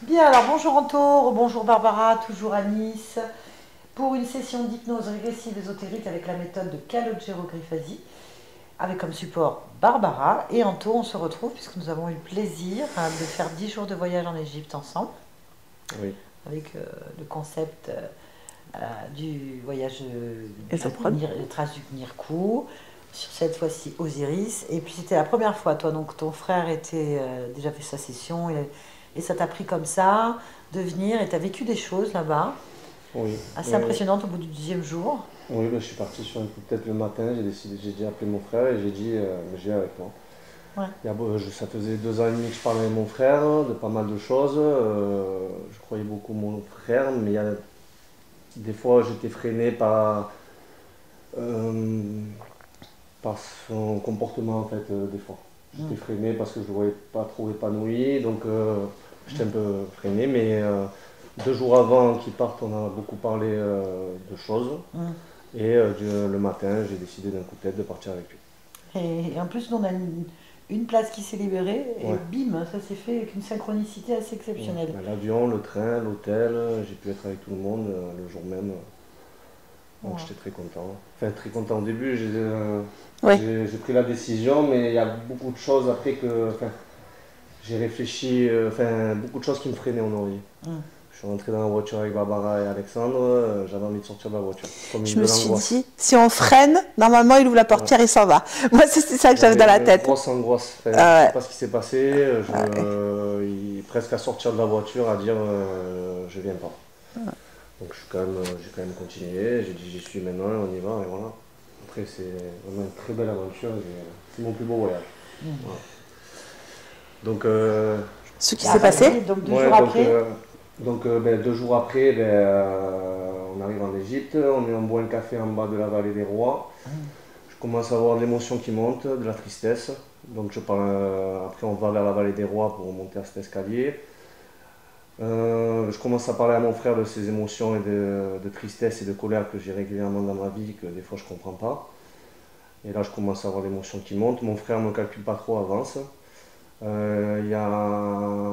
Bien, alors bonjour Anto, bonjour Barbara, toujours à Nice, pour une session d'hypnose régressive ésotérique avec la méthode de Calogero Grifasi, avec comme support Barbara et Anto. On se retrouve puisque nous avons eu le plaisir de faire 10 jours de voyage en Égypte ensemble, Oui, avec le concept du voyage Esopron. les traces du Nirkou, sur cette fois-ci Osiris. Et puis c'était la première fois, toi, donc ton frère était déjà fait sa session et ça t'a pris comme ça de venir et tu as vécu des choses là-bas oui, assez oui, oui. impressionnantes au bout du 10e jour. Oui, bah, je suis parti sur un coup de tête le matin, j'ai dit appeler mon frère et j'ai dit, mais j'ai avec moi. Ouais. Ça faisait 2 ans et demi que je parlais avec mon frère de pas mal de choses. Je croyais beaucoup mon frère, mais il y a des fois j'étais freiné euh, par son comportement en fait, des fois. Mm. J'étais freiné parce que je ne le voyais pas trop épanoui, donc j'étais un peu freiné, mais 2 jours avant qu'il parte, on a beaucoup parlé de choses. Mm. Et le matin, j'ai décidé d'un coup de tête de partir avec lui. Et en plus, nous, on a une place qui s'est libérée et Ouais. bim, ça s'est fait avec une synchronicité assez Ouais. exceptionnelle. Ben, l'avion, le train, l'hôtel, j'ai pu être avec tout le monde le jour même. Donc Ouais. j'étais très content. Enfin, très content au début, Oui. j'ai pris la décision, mais il y a beaucoup de choses après que. Enfin, j'ai réfléchi, enfin, beaucoup de choses qui me freinaient en envie. Mm. Je suis rentré dans la voiture avec Barbara et Alexandre, j'avais envie de sortir de la voiture, comme Je de me suis l'angoisse. dit, si on freine, normalement, il ouvre la Ouais. portière et s'en va. Moi, c'est ça que j'avais J'avais dans la une tête. grosse angoisse. Enfin, je sais Ah pas ce qui s'est passé. ouais. Presque à sortir de la voiture à dire je viens pas. Donc j'ai quand même continué. J'ai dit j'y suis maintenant, on y va et voilà. Après c'est vraiment une très belle aventure. C'est mon plus beau voyage. Mm. Voilà. Donc Ce qui Et s'est passé. après, donc deux ouais jours après, ben, 2 jours après, ben, on arrive en Égypte. On boit un café en bas de la vallée des rois. Je commence à avoir de l'émotion qui monte, de la tristesse. Donc après on va vers la vallée des rois pour monter à cet escalier. Je commence à parler à mon frère de ces émotions et de tristesse et de colère que j'ai régulièrement dans ma vie, que des fois je ne comprends pas. Et là je commence à avoir l'émotion qui monte. Mon frère ne me calcule pas trop, avance. Il y a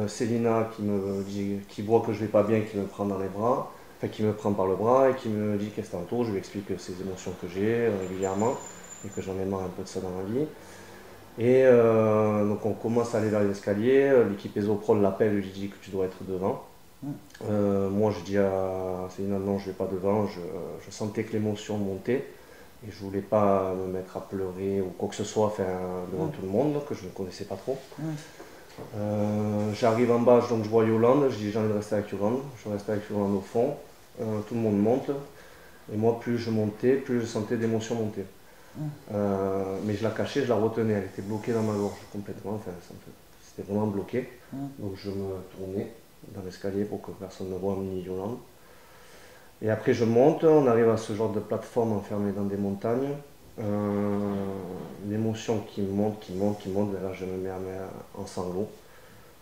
Célina qui voit que je vais pas bien, qui me prend dans les bras, enfin qui me prend par le bras et qui me dit qu'est-ce que t'as. Je lui explique ces émotions que j'ai régulièrement et que j'en ai marre un peu de ça dans ma vie. Et donc on commence à aller vers les escaliers, l'équipe Esoprol l'appelle, lui dit que tu dois être devant. Moi je dis à Célina non, je vais pas devant, je sentais que l'émotion montait et je voulais pas me mettre à pleurer ou quoi que ce soit enfin, devant tout le monde que je ne connaissais pas trop. J'arrive en bas, donc je vois Yolande, je dis j'ai envie de rester avec Yolande, je reste avec Yolande au fond, tout le monde monte, et moi plus je montais, plus je sentais d'émotions monter. Mais je la cachais, je la retenais, elle était bloquée dans ma gorge complètement, enfin c'était vraiment bloqué. Donc je me tournais dans l'escalier pour que personne ne me voie, ni Yolande. Et après je monte, on arrive à ce genre de plateforme enfermée dans des montagnes. Une émotion qui monte, qui monte, qui monte, et là je me mets en sanglots.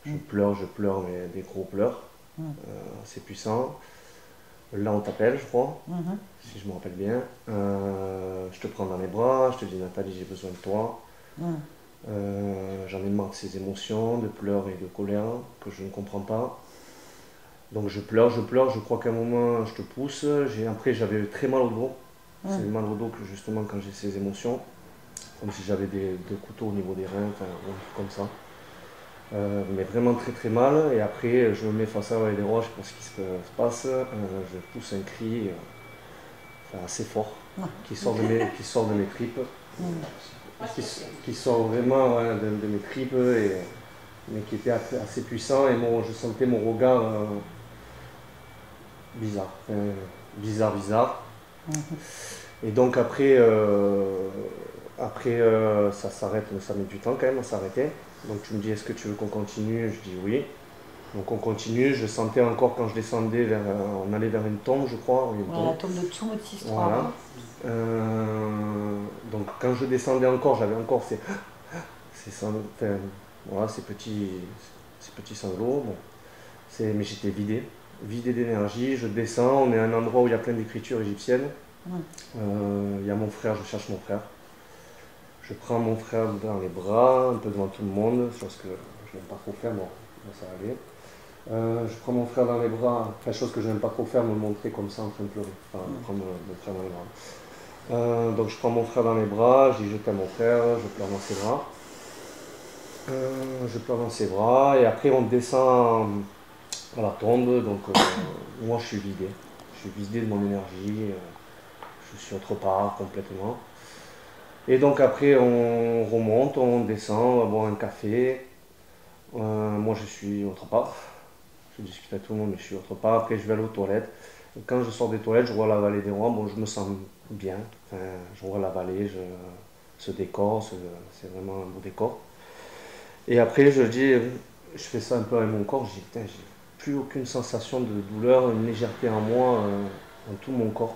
Je pleure, mais des gros pleurs. C'est puissant. Là, on t'appelle, je crois, si je me rappelle bien. Je te prends dans les bras, je te dis Nathalie, j'ai besoin de toi. J'en ai marre de ces émotions, de pleurs et de colère que je ne comprends pas. Donc je pleure, je crois qu'à un moment je te pousse. Après, j'avais très mal au dos. C'est le mal au dos que justement quand j'ai ces émotions, comme si j'avais des couteaux au niveau des reins, enfin, comme ça. Mais vraiment très très mal. Et après, je me mets face à les roches pour ce qui se passe. Je pousse un cri enfin, assez fort qui sort de mes tripes, qui sort vraiment ouais, de mes tripes, mais qui était assez puissant. Et je sentais mon regard bizarre, bizarre. Et donc ça s'arrête, mais ça met du temps quand même à s'arrêter. Donc tu me dis est-ce que tu veux qu'on continue? Je dis oui. Donc on continue, je sentais encore quand je descendais, on allait vers une tombe je crois. Une ouais, tombe. la tombe de Tsumutsi-3. Voilà. Donc quand je descendais encore, j'avais encore enfin, voilà, ces petits sanglots. Bon. Mais j'étais vidé d'énergie. Je descends, on est à un endroit où il y a plein d'écritures égyptiennes. Il y a mon frère, je cherche mon frère. Je prends mon frère dans les bras, un peu devant tout le monde, chose que je n'aime pas trop faire, bon, ça allait. Je prends mon frère dans les bras, chose que je n'aime pas trop faire, me montrer comme ça en train de pleurer, enfin, prendre mon frère dans les bras. Donc je prends mon frère dans les bras, je dis je t'aime mon frère, je pleure dans ses bras. Je pleure dans ses bras et après on descend à la tombe, donc moi je suis vidé de mon énergie, je suis autre part complètement. Et donc après on remonte, on descend, on va boire un café, moi je suis autre part, je discute avec tout le monde mais je suis autre part, après je vais aller aux toilettes. Et quand je sors des toilettes, je vois la vallée des rois, bon je me sens bien, enfin, je vois la vallée, ce décor, c'est vraiment un beau décor. Et après, je dis, je fais ça un peu avec mon corps, je dis, putain, j'ai plus aucune sensation de douleur, une légèreté en moi, dans tout mon corps.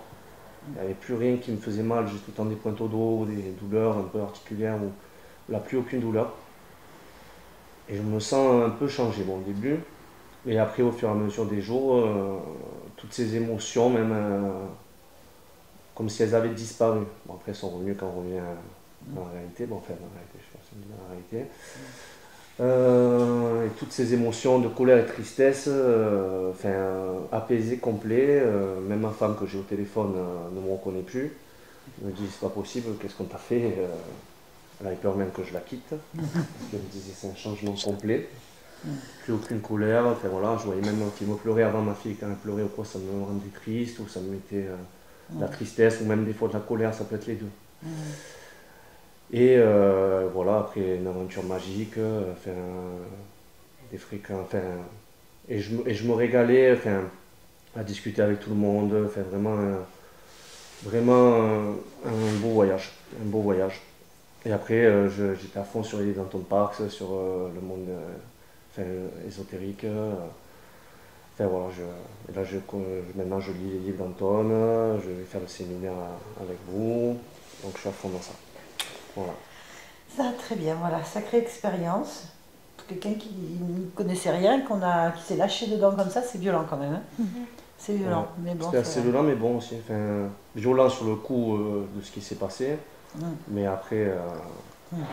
Il n'y avait plus rien qui me faisait mal, juste tout le temps des pointes au dos, des douleurs un peu articulaires, ou là, plus aucune douleur. Et je me sens un peu changé, bon, au début. Et après, au fur et à mesure des jours, toutes ces émotions, même comme si elles avaient disparu. Bon, après, elles sont revenues quand on revient dans la réalité. Bon, enfin, dans la réalité, je sais pas si on dit dans la réalité. Et toutes ces émotions de colère et de tristesse, apaisées, complet. Même ma femme que j'ai au téléphone ne me reconnaît plus. Elle me dit c'est pas possible, qu'est-ce qu'on t'a fait? Elle avait peur même que je la quitte. Parce qu'elle me disait c'est un changement complet. Plus aucune colère. Enfin, voilà, je voyais même qu'il me pleurait avant ma fille, quand elle pleurait ou quoi, ça me rendait triste, ou ça me mettait de la tristesse, ou même des fois de la colère, ça peut être les deux. Et voilà, après une aventure magique, des fréquents, et je me régalais à discuter avec tout le monde, vraiment un beau voyage, un beau voyage. Et après, j'étais à fond sur les Danton Parks, sur le monde ésotérique. Voilà, maintenant je lis les livres d'Anton, je vais faire le séminaire avec vous, donc je suis à fond dans ça. Voilà. Ça, très bien, voilà, sacrée expérience. Pour quelqu'un qui n'y connaissait rien, qui s'est lâché dedans comme ça, c'est violent quand même. Hein. C'est violent, mais bon. C'était assez violent, mais bon aussi. Violent sur le coup de ce qui s'est passé, mais après,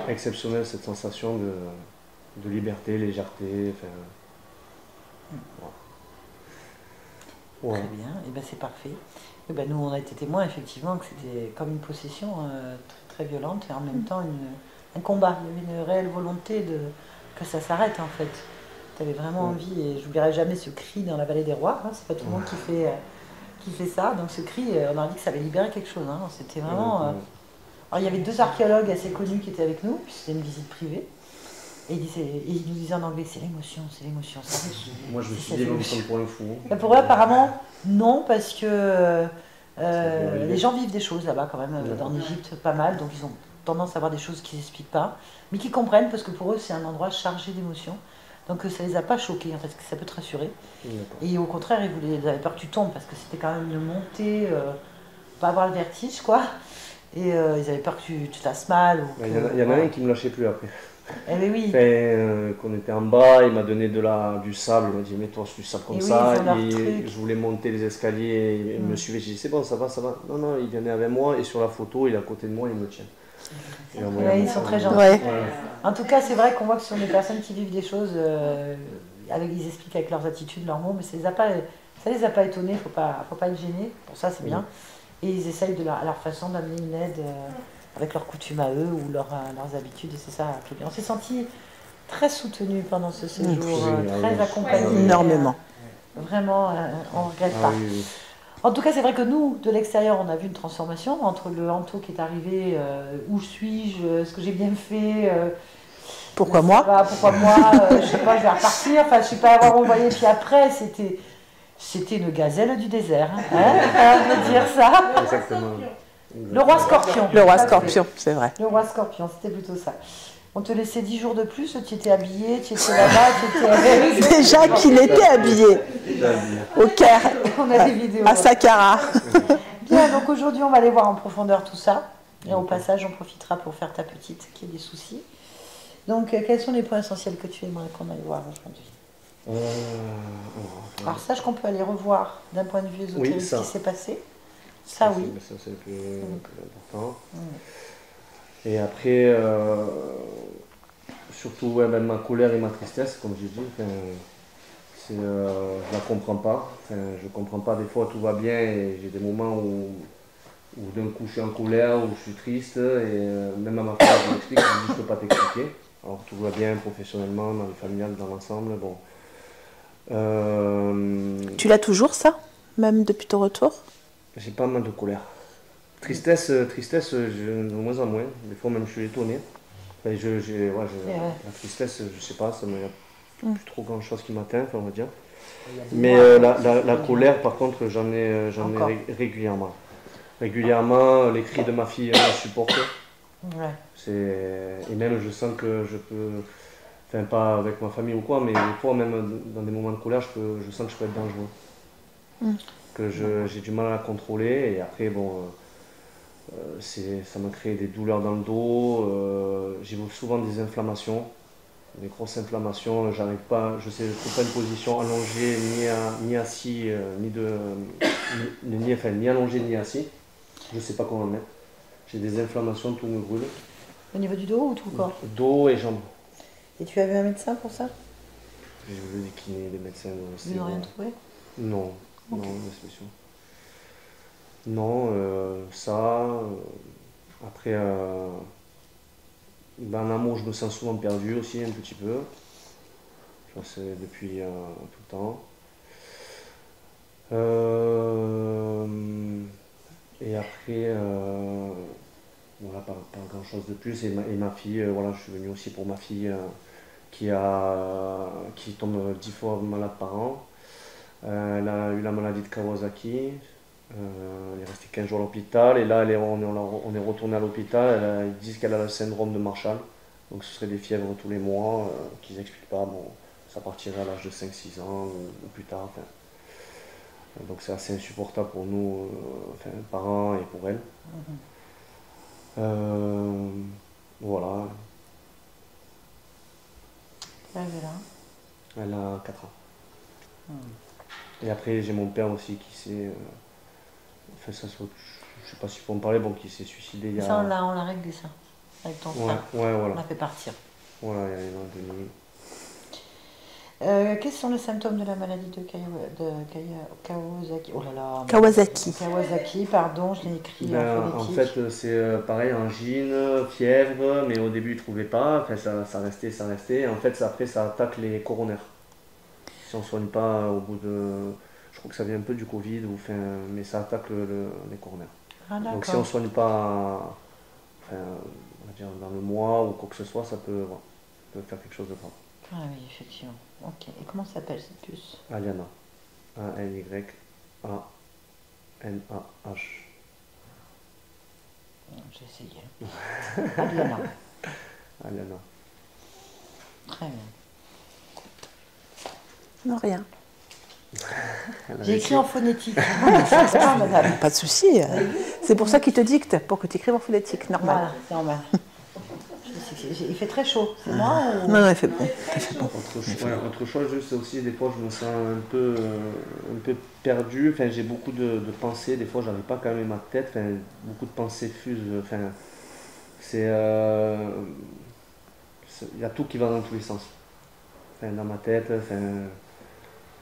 exceptionnel cette sensation de liberté, légèreté. Très bien, et ben c'est parfait. Et ben nous, on a été témoins effectivement que c'était comme une possession très, très violente et en même temps un combat. Il y avait une réelle volonté que ça s'arrête en fait. Tu avais vraiment envie, et j'oublierai jamais ce cri dans la vallée des rois. Hein, c'est pas tout le monde qui fait ça. Donc ce cri, on a dit que ça avait libéré quelque chose. Hein. C'était vraiment. Alors il y avait 2 archéologues assez connus qui étaient avec nous, puis c'était une visite privée. Et il nous disait en anglais, c'est l'émotion, c'est l'émotion. Moi je me suis dit, on me prend pour un fou. Pour eux, apparemment, non, parce que les gens vivent des choses là-bas quand même, en Égypte, pas mal, donc ils ont tendance à voir des choses qu'ils n'expliquent pas, mais qu'ils comprennent, parce que pour eux, c'est un endroit chargé d'émotions. Donc ça les a pas choqués, en fait, parce que ça peut te rassurer. Et au contraire, ils avaient peur que tu tombes, parce que c'était quand même une montée, pas avoir le vertige, quoi. Et ils avaient peur que tu te fasses mal. Il y en a un qui ne me lâchait plus après. Eh bien, oui. Qu'on était en bas, il m'a donné du sable, il m'a dit mets-toi sur du sable comme ça, et je voulais monter les escaliers, et il me suivait, j'ai dit c'est bon, ça va, ça va. Non, non, il venait avec moi, et sur la photo, il est à côté de moi, il me tient. Ouais, ils sont très gentils. Ouais. En tout cas, c'est vrai qu'on voit que ce sont des personnes qui vivent des choses, ils expliquent avec leurs attitudes, leurs mots, mais ça les a pas étonnés, faut pas être gêné, pour ça c'est bien. Et ils essayent à leur façon d'amener une aide avec leurs coutumes à eux ou leurs habitudes, et c'est ça qui est bien. On s'est sentis très soutenus pendant ce séjour, très accompagnés. Énormément. Vraiment, on ne regrette pas. Oui. En tout cas, c'est vrai que nous, de l'extérieur, on a vu une transformation entre le Anto qui est arrivé, où suis-je, ce que j'ai bien fait. Pourquoi moi Pourquoi moi je sais pas, je vais repartir. Enfin, je sais pas avoir envoyé. Puis après, c'était une gazelle du désert. On peut dire ça. Exactement. Le roi scorpion. Le roi scorpion, c'est vrai. Le roi scorpion, c'était plutôt ça. On te laissait 10 jours de plus, tu étais habillé, tu étais là-bas, Déjà qu'il était habillé. Au Caire. On a des vidéos. À Saqqara. Bien, donc aujourd'hui, on va aller voir en profondeur tout ça. Et au passage, on profitera pour faire ta petite qui a des soucis. Donc, quels sont les points essentiels que tu aimerais qu'on aille voir aujourd'hui? Alors, sache qu'on peut aller revoir d'un point de vue ésotérique ce qui s'est passé. Ça, oui. Ça, c'est le plus important. Et après, surtout ouais, même ma colère et ma tristesse, comme j'ai dit. Je la comprends pas. Je comprends pas, des fois tout va bien et j'ai des moments où d'un coup je suis en colère, où je suis triste et même à ma femme je m'explique, je me dis je peux pas t'expliquer. Alors tout va bien professionnellement, dans les familiales, dans l'ensemble. Bon. Tu l'as toujours ça, même depuis ton retour? J'ai pas mal de colère. Tristesse, de moins en moins. Des fois même je suis étonné. La tristesse, je sais pas, il n'y a plus trop grand chose qui m'atteint, on va dire. Mais la colère, par contre, j'en ai régulièrement. Régulièrement, les cris de ma fille m'insupportent. Ouais. Et même je sens que je peux, enfin pas avec ma famille ou quoi, mais des fois même dans des moments de colère, je sens que je peux être dangereux. Que j'ai du mal à la contrôler et après bon, ça m'a créé des douleurs dans le dos, j'ai souvent des inflammations, des grosses inflammations, j'arrive pas, je trouve pas une position allongée, ni assis, ni allongé ni assis, je sais pas comment mettre. J'ai des inflammations, tout me brûle. Au niveau du dos ou tout le corps? Dos et jambes. Et tu as vu un médecin pour ça? J'ai vu des kinés, des médecins. Ils n'ont rien trouvé? Non, okay. Non, des spéciaux. Non, ça. Après, en amour, je me sens souvent perdu aussi, un petit peu. Ça, c'est depuis tout le temps. Et après, voilà, pas grand chose de plus. Et ma fille, voilà, je suis venu aussi pour ma fille qui tombe 10 fois malade par an. Elle a eu la maladie de Kawasaki. Elle est restée 15 jours à l'hôpital et là on est retourné à l'hôpital. Ils disent qu'elle a le syndrome de Marshall. Donc ce serait des fièvres tous les mois qu'ils n'expliquent pas. Bon, ça partirait à l'âge de 5-6 ans ou plus tard. Enfin. Donc c'est assez insupportable pour nous, parents et pour elle. Voilà. Elle a 4 ans. Et après j'ai mon père aussi qui s'est... je sais pas s'il faut en parler, bon, qui s'est suicidé il y a... Ça on l'a réglé ça, avec ton frère. Ouais, voilà. On l'a fait partir. Voilà, il y a un an et demi. Quels sont les symptômes de la maladie de Kawasaki? Oh là là. Kawasaki, pardon, je l'ai écrit en fait, c'est pareil, angine, fièvre, mais au début, ils ne trouvaient pas. Enfin, ça restait. En fait, après, ça attaque les coronaires. Si on ne soigne pas au bout de... Je crois que ça vient un peu du Covid, mais ça attaque les coronaires. Ah, donc si on ne soigne pas, on va dire dans le mois ou quoi que ce soit, ça peut faire quelque chose de grave. Ah oui, effectivement. Ok. Et comment s'appelle cette puce? Aliana. A-L-Y-A-N-A-H. J'ai essayé. Aliana. Aliana. Très bien. Non, rien. J'ai écrit en phonétique. Pas, madame. Pas de souci. C'est pour ça qu'il te dicte, pour que tu écrives en phonétique, normal. Voilà, c'est normal. Il fait très chaud, c'est moi ou... Non, il fait bon. Autre chose, juste aussi, des fois je me sens un peu perdu. Enfin, j'ai beaucoup de pensées, des fois j'arrive pas à calmer ma tête. Enfin, beaucoup de pensées fusent. Enfin, il y a tout qui va dans tous les sens. Enfin, dans ma tête,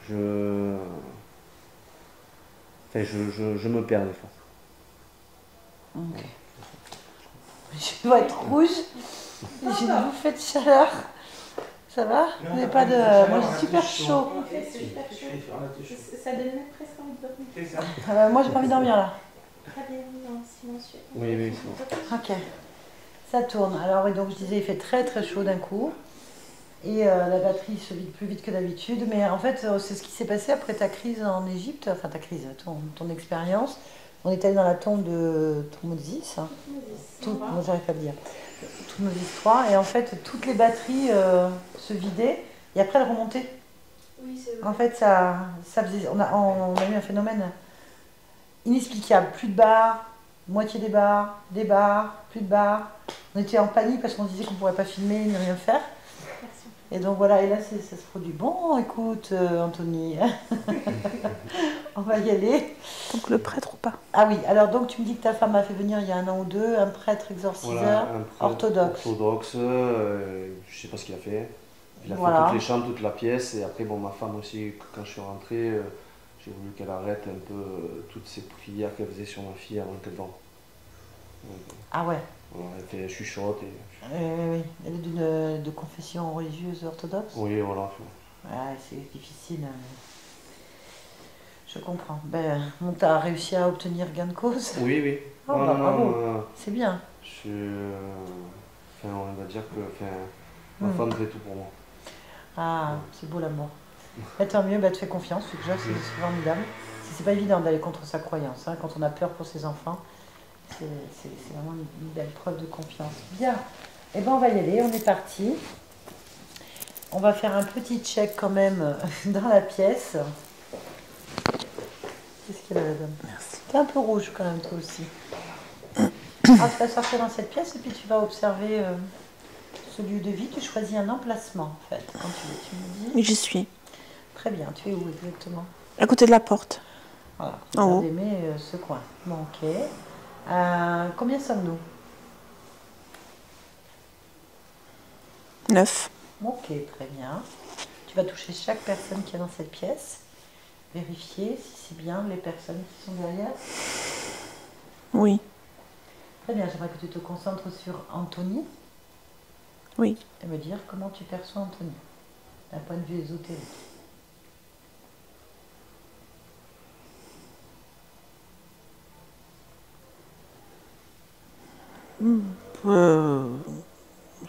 je me perds des fois. Ok. Je dois être rouge. J'ai une bouffée de chaleur. Ça va? Vous n'avez pas de... Moi j'ai super chaud. Ça donne même presque envie de dormir. Moi j'ai pas envie de dormir là. Très bien, non, silencieux. Oui, c'est bon. Ok. Ça tourne. Alors oui, donc je disais, il fait très très chaud d'un coup. Et la batterie se vide plus vite que d'habitude. Mais en fait, c'est ce qui s'est passé après ta crise en Égypte. Enfin ta crise, ton expérience. On est allé dans la tombe de Toutmoses. Moi j'arrive pas à le dire. Toutmoses 3. Et en fait, toutes les batteries se vidaient. Et après, elles remontaient. Oui, c'est vrai. En fait, ça faisait... On a eu un phénomène inexplicable. Plus de barres, moitié des barres, plus de barres. On était en panique parce qu'on se disait qu'on ne pourrait pas filmer ni rien faire. Merci. Et donc voilà, et là ça se produit. Bon, écoute, Anthony. On va y aller. Donc le prêtre ou pas? Ah oui, alors donc tu me dis que ta femme a fait venir il y a 1 an ou 2 un prêtre exorciseur voilà, un prêtre orthodoxe. Je sais pas ce qu'il a fait. Il a fait toutes les chambres, toute la pièce, et après bon, ma femme aussi, quand je suis rentré, j'ai voulu qu'elle arrête un peu toutes ces prières qu'elle faisait sur ma fille avant qu'elle dorme. Ah ouais. Voilà, elle fait chuchote et... Oui, elle est de confession religieuse orthodoxe. Oui, voilà. Ouais, c'est difficile. Je comprends. Ben, tu as réussi à obtenir gain de cause? Oui, oui. Oh, bah, bravo. C'est bien. Enfin, on va dire que ma femme fait tout pour moi. Ah, c'est beau l'amour. Tant mieux, tu fais confiance, déjà c'est formidable. C'est pas évident d'aller contre sa croyance, hein, quand on a peur pour ses enfants. C'est vraiment une belle preuve de confiance. Bien, et ben on va y aller, on est parti. On va faire un petit check quand même dans la pièce. Qu'est-ce qu'elle a là-dedans? Merci. T'es un peu rouge quand même toi aussi. Ah, tu vas sortir dans cette pièce et puis tu vas observer ce lieu de vie. Tu choisis un emplacement en fait, quand tu me dis. J'y suis. Très bien, tu es où exactement? À côté de la porte. Voilà, en haut. Aimer ce coin. Bon, ok. Combien sommes-nous? 9. Ok, très bien. Tu vas toucher chaque personne qui est dans cette pièce. Vérifier si c'est bien les personnes qui sont derrière. Oui. Très bien, j'aimerais que tu te concentres sur Anthony. Oui. Et me dire comment tu perçois Anthony, d'un point de vue ésotérique.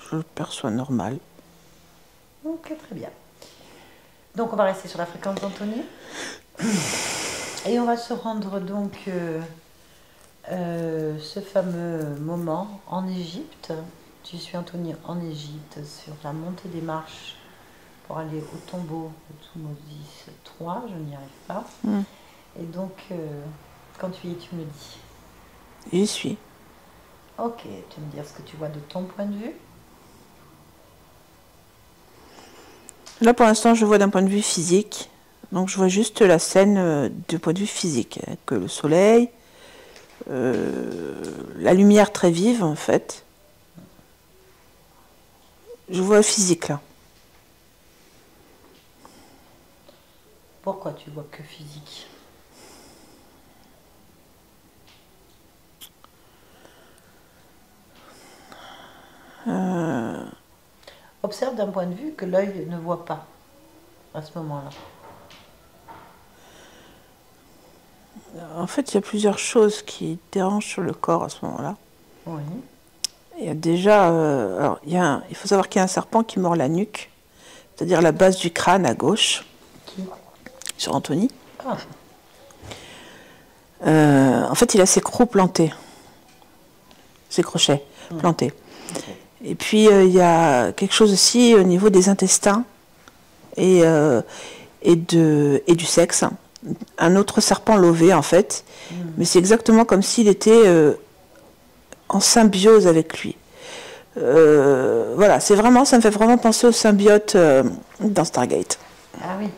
Je le perçois normal. Ok, très bien. Donc on va rester sur la fréquence d'Anthony. Et on va se rendre donc ce fameux moment en Égypte. Tu suis Anthony en Égypte sur la montée des marches pour aller au tombeau de Thutmose III. Je n'y arrive pas. Et donc, quand tu y es, tu me le dis. J'y suis. Ok, tu vas me dire ce que tu vois de ton point de vue. Là, pour l'instant, je vois d'un point de vue physique. Donc, je vois juste la scène du point de vue physique. Avec le soleil, la lumière très vive, en fait. Je vois physique, là. Pourquoi tu vois que physique? Observe d'un point de vue que l'œil ne voit pas à ce moment-là. En fait, il y a plusieurs choses qui dérangent sur le corps à ce moment-là. Oui. Il y a déjà... alors, il faut savoir qu'il y a un serpent qui mord la nuque, c'est-à-dire la base du crâne à gauche. Qui? Sur Anthony. Ah. En fait, il a ses crocs plantés. Ses crochets plantés. Okay. Et puis, il y a quelque chose aussi au niveau des intestins et du sexe. Un autre serpent lové, en fait. Mais c'est exactement comme s'il était en symbiose avec lui. Voilà, ça me fait vraiment penser au symbiote dans Stargate. Ah oui.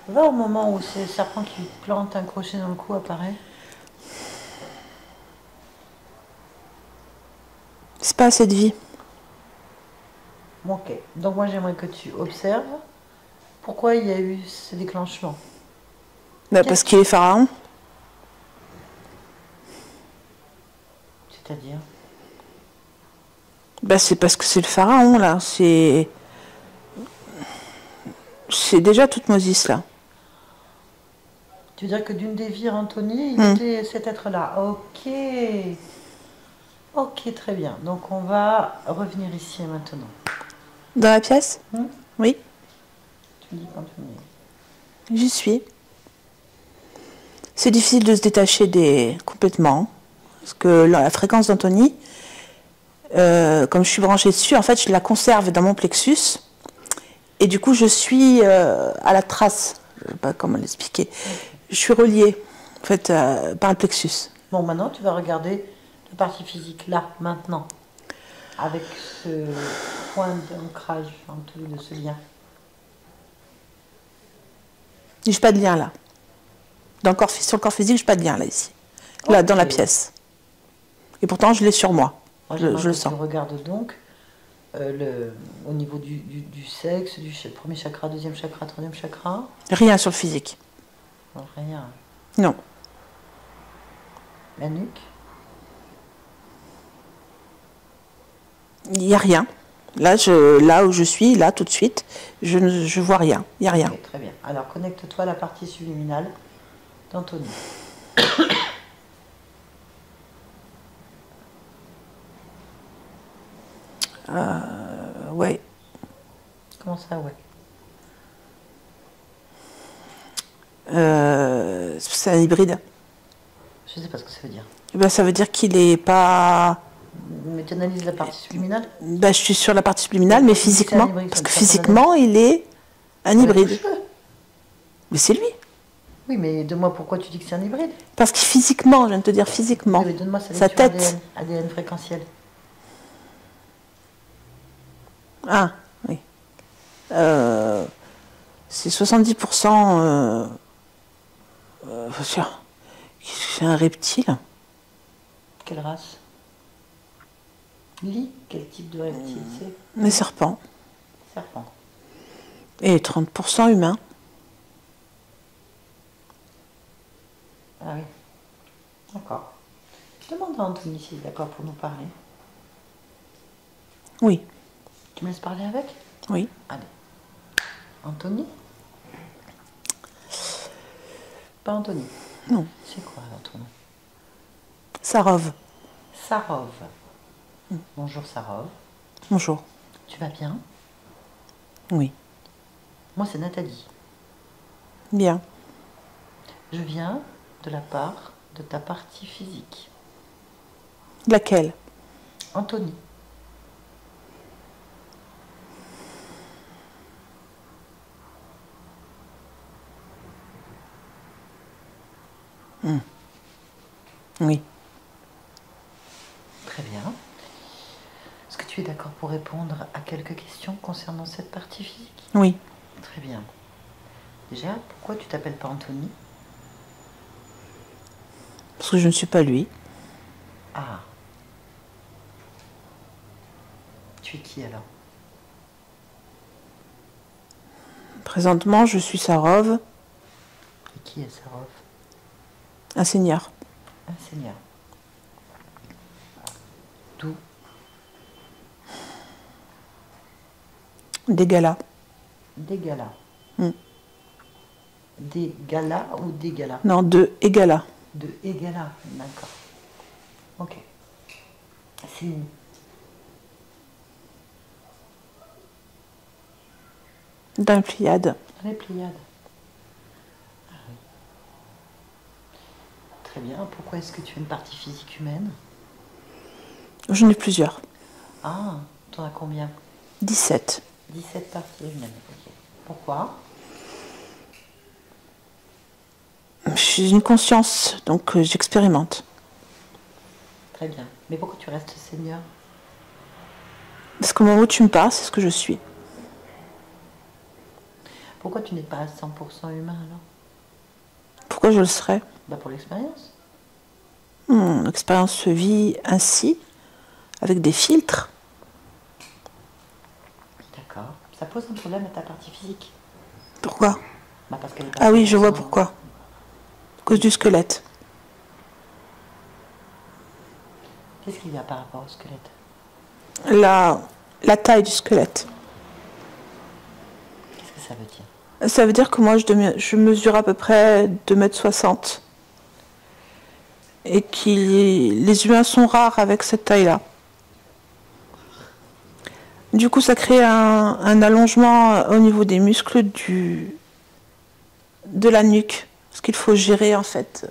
Va au moment où ce serpent qui plante un crochet dans le cou apparaît. C'est pas assez de vie. Ok, donc moi j'aimerais que tu observes pourquoi il y a eu ce déclenchement. Bah parce qu'il est pharaon. C'est-à-dire? Bah c'est parce que c'est le pharaon là, c'est déjà Thutmose là. Tu veux dire que d'une des vies Anthony, il était cet être-là. Ok. Ok, très bien. Donc on va revenir ici maintenant. Dans la pièce? Oui. Tu me dis quand tu me dis. J'y suis. C'est difficile de se détacher complètement. Parce que la fréquence d'Anthony, comme je suis branchée dessus, en fait, je la conserve dans mon plexus. Et du coup, je suis à la trace. Je ne sais pas comment l'expliquer. Je suis reliée, en fait, par le plexus. Bon, maintenant, tu vas regarder la partie physique, là, maintenant. Avec ce point d'ancrage entre les deux, ce lien. J'ai pas de lien là. Sur le corps physique, je n'ai pas de lien là, ici. Là, dans la pièce. Et pourtant, je l'ai sur moi. Je le sens. Tu regardes donc au niveau du sexe, du premier chakra, deuxième chakra, troisième chakra. Rien sur le physique. Non, rien. Non. La nuque. Il n'y a rien. Là où je suis, là, tout de suite, je ne vois rien. Il n'y a rien. Okay, très bien. Alors, connecte-toi à la partie subliminale d'Anthony. Ouais. Comment ça, ouais? C'est un hybride. Je ne sais pas ce que ça veut dire. Eh ben, ça veut dire qu'il n'est pas... Mais tu analyses la partie subliminale? Ben, je suis sur la partie subliminale, mais physiquement. Parce que physiquement, il est un hybride. Mais c'est lui. Oui, mais donne-moi pourquoi tu dis que c'est un hybride. Parce que physiquement, je viens de te dire physiquement. Oui, mais donne-moi sa tête. ADN fréquentiel. Ah, oui. C'est 70%... c'est un reptile. Quelle race? Quel type de reptile c'est? Les serpents. Serpent. Et 30% humain. Ah oui. D'accord. Je demande à Anthony s'il est d'accord pour nous parler. Oui. Tu me laisses parler avec? Oui. Allez. Anthony? Pas Anthony. Non. C'est quoi alors ton nom? Sarov. Sarov. Bonjour Sarov. Bonjour. Tu vas bien? Oui. Moi c'est Nathalie. Bien. Je viens de la part de ta partie physique. Laquelle? Anthony. Oui. Très bien. Est-ce que tu es d'accord pour répondre à quelques questions concernant cette partie physique? Oui. Très bien. Déjà, pourquoi tu t'appelles pas Anthony? Parce que je ne suis pas lui. Ah. Tu es qui alors? Présentement, je suis Sarov. Et qui est Sarov? Un seigneur. Un seigneur. D'où? Des galas. Des galas. Des galas ou des galas? Non, de Egala. De Egala, d'accord. Ok. C'est où? Dans les Pléiades. Dans les Pléiades. Ah oui. Très bien. Pourquoi est-ce que tu as une partie physique humaine? J'en ai plusieurs. Ah, t'en as combien? 17. 17 parties humaines, ok. Pourquoi? J'ai une conscience, donc j'expérimente. Très bien. Mais pourquoi tu restes seigneur? Parce qu'au moment où tu me parles, c'est ce que je suis. Pourquoi tu n'es pas à 100% humain alors? Pourquoi je le serais? Bah pour l'expérience. L'expérience se vit ainsi, avec des filtres. D'accord. Ça pose un problème à ta partie physique. Pourquoi? Bah parce qu'elle est pas Ah oui, je vois 100%. pourquoi. À cause du squelette. Qu'est-ce qu'il y a par rapport au squelette? La taille du squelette. Qu'est-ce que ça veut dire? Ça veut dire que moi, je mesure à peu près 2,60 m. Et que les humains sont rares avec cette taille-là. Du coup, ça crée un allongement au niveau des muscles de la nuque. Parce qu'il faut gérer, en fait,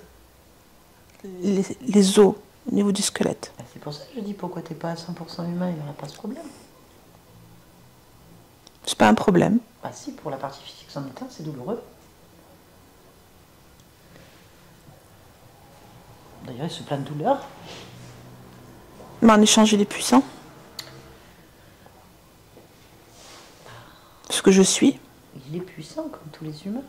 les os au niveau du squelette. C'est pour ça que je dis pourquoi tu n'es pas à 100% humain, il n'y aura pas ce problème. C'est pas un problème. Ah si, pour la partie physique, c'en est un, c'est douloureux. D'ailleurs, il se plaint de douleur. Mais en échange, il est puissant. Ce que je suis. Il est puissant comme tous les humains.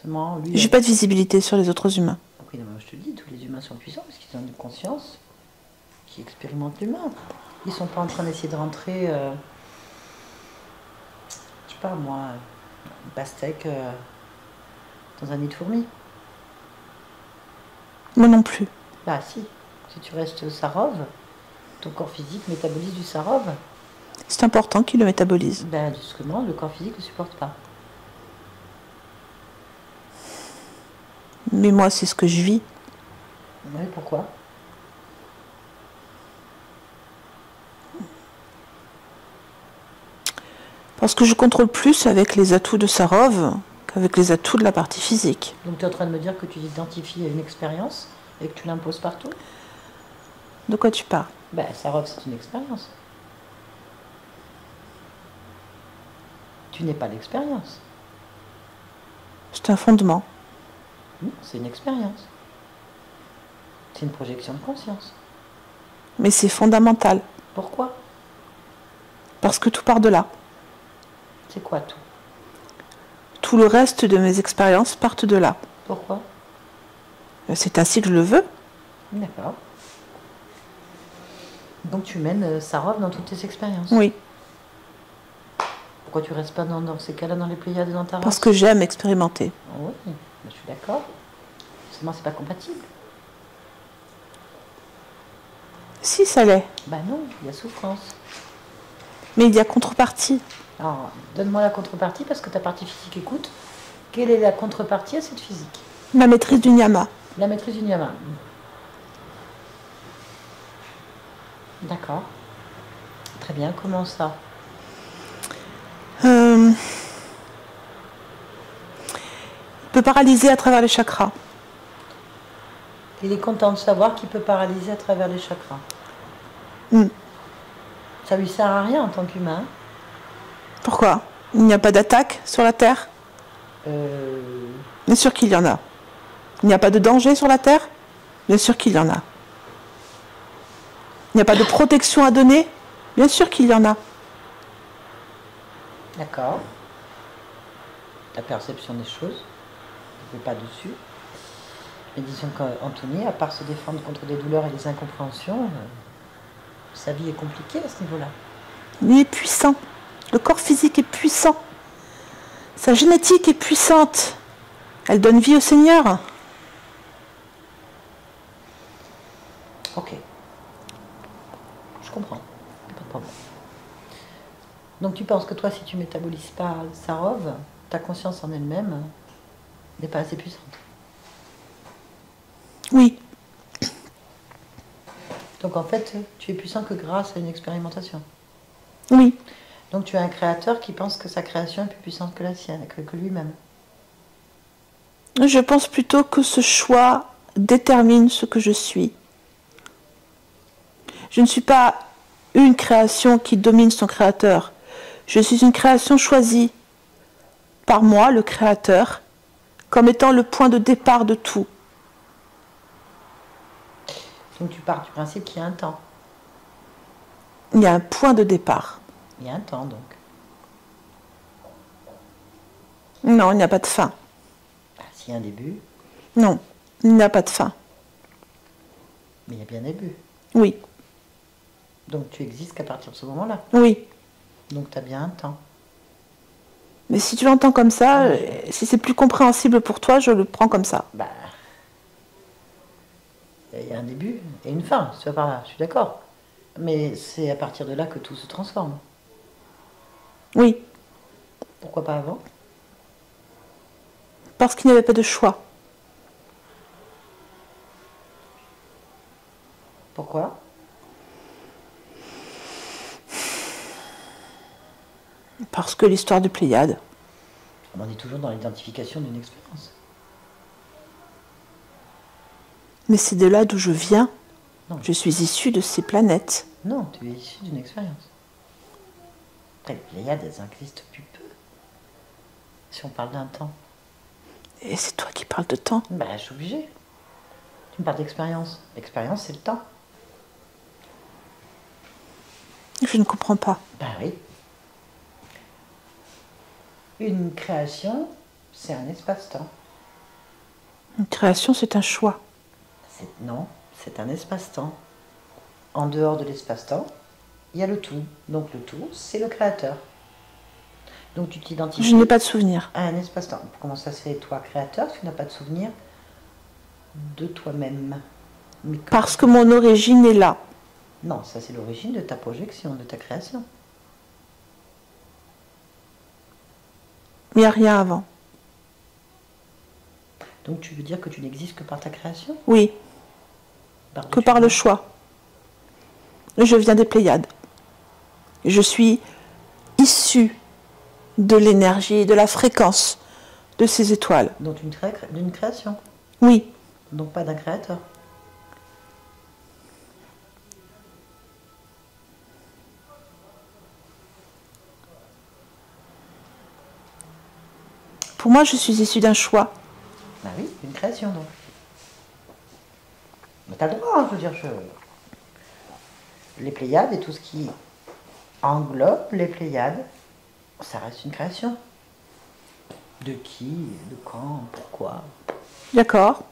justement. J'ai pas de visibilité sur les autres humains. Oui, non, mais je te dis, tous les humains sont puissants parce qu'ils ont une conscience qui expérimente l'humain. Ils sont pas en train d'essayer de rentrer, je sais pas moi, une pastèque dans un nid de fourmis. Moi non plus. Bah si, si tu restes Sarov, ton corps physique métabolise du Sarov. C'est important qu'il le métabolise. Ben justement, le corps physique ne supporte pas. Mais moi, c'est ce que je vis. Oui, pourquoi? Parce que je contrôle plus avec les atouts de Sarov qu'avec les atouts de la partie physique. Donc tu es en train de me dire que tu t'identifies à une expérience et que tu l'imposes partout? De quoi tu parles? Ben Sarov, c'est une expérience. Tu n'es pas l'expérience. C'est un fondement. Non, c'est une expérience. C'est une projection de conscience. Mais c'est fondamental. Pourquoi? Parce que tout part de là. C'est quoi tout? Tout le reste de mes expériences partent de là. Pourquoi? C'est ainsi que je le veux. D'accord. Donc tu mènes Sarov dans toutes tes expériences? Oui. Pourquoi tu restes pas dans ces cas-là dans les Pléiades et dans ta race? Parce que j'aime expérimenter. Oui, je suis d'accord. Seulement, c'est pas compatible. Si, ça l'est. Ben non, il y a souffrance. Mais il y a contrepartie. Alors, donne-moi la contrepartie parce que ta partie physique écoute. Quelle est la contrepartie à cette physique? Ma maîtrise du Nyama. La maîtrise du Nyama. D'accord. Très bien, comment ça? Il peut paralyser à travers les chakras. Il est content de savoir qu'il peut paralyser à travers les chakras. Ça lui sert à rien en tant qu'humain. Pourquoi? Il n'y a pas d'attaque sur la Terre? Bien sûr qu'il y en a. Il n'y a pas de danger sur la Terre? Bien sûr qu'il y en a. Il n'y a pas de protection à donner? Bien sûr qu'il y en a. D'accord. Ta perception des choses, je ne vais pas dessus. Mais disons qu'Anthony, à part se défendre contre des douleurs et des incompréhensions, sa vie est compliquée à ce niveau-là. Il est puissant. Le corps physique est puissant. Sa génétique est puissante. Elle donne vie au Seigneur. Ok. Je comprends. Pas de problème. Donc tu penses que toi, si tu métabolises pas Sarov, ta conscience en elle-même n'est pas assez puissante? Oui. Donc en fait, tu es puissant que grâce à une expérimentation. Oui. Donc tu as un créateur qui pense que sa création est plus puissante que la sienne, que lui-même. Je pense plutôt que ce choix détermine ce que je suis. Je ne suis pas une création qui domine son créateur. Je suis une création choisie par moi, le créateur, comme étant le point de départ de tout. Donc tu pars du principe qu'il y a un temps. Il y a un point de départ. Il y a un temps donc. Non, il n'y a pas de fin. Ah, s'il y a un début. Non, il n'y a pas de fin. Mais il y a bien un début. Oui. Donc tu existes qu'à partir de ce moment-là. Oui. Donc tu as bien un temps. Mais si tu l'entends comme ça, si c'est plus compréhensible pour toi, je le prends comme ça. Bah, il y a un début et une fin, si tu vas par là, je suis d'accord. Mais c'est à partir de là que tout se transforme. Oui. Pourquoi pas avant? Parce qu'il n'y avait pas de choix. Pourquoi? Parce que l'histoire de Pléiade. On est toujours dans l'identification d'une expérience. Mais c'est de là d'où je viens. Non. Je suis issue de ces planètes. Non, tu es issu d'une expérience. Après, les Pléiades, elles existent depuis peu. Si on parle d'un temps. Et c'est toi qui parles de temps. Ben, je suis obligée. Tu me parles d'expérience. L'expérience, c'est le temps. Je ne comprends pas. Ben oui. Une création, c'est un espace-temps. Une création, c'est un choix. Non, c'est un espace-temps. En dehors de l'espace-temps, il y a le tout. Donc le tout, c'est le créateur. Donc tu t'identifies... Je n'ai pas de souvenir. À un espace-temps. Comment ça se fait, toi, créateur, tu n'as pas de souvenir de toi-même? Parce que mon origine est là. Non, ça c'est l'origine de ta projection, de ta création. Il n'y a rien avant. Donc tu veux dire que tu n'existes que par ta création? Oui. Que par le choix. Je viens des Pléiades. Je suis issue de l'énergie, de la fréquence de ces étoiles. Donc d'une création? Oui. Donc pas d'un créateur? Pour moi, je suis issue d'un choix. Ben oui, une création donc. Mais t'as le droit, hein, je veux dire, les Pléiades et tout ce qui englobe les Pléiades, ça reste une création. De qui, de quand, pourquoi? D'accord.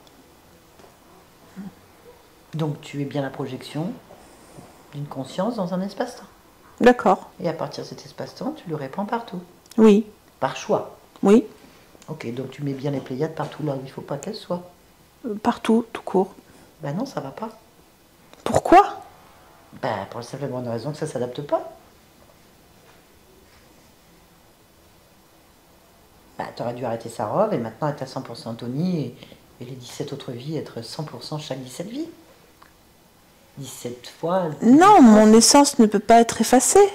Donc tu es bien la projection d'une conscience dans un espace-temps. D'accord. Et à partir de cet espace-temps, tu le répands partout. Oui. Par choix. Oui. Ok, donc tu mets bien les Pléiades partout là où il ne faut pas qu'elles soient. Partout, tout court. Ben non, ça va pas. Pourquoi? Ben pour la simple et bonne raison que ça ne s'adapte pas. Ben t'aurais dû arrêter sa robe et maintenant être à 100% Tony et les 17 autres vies être 100% chaque 17 vies. 17 fois... Non, mon essence ne peut pas être effacée.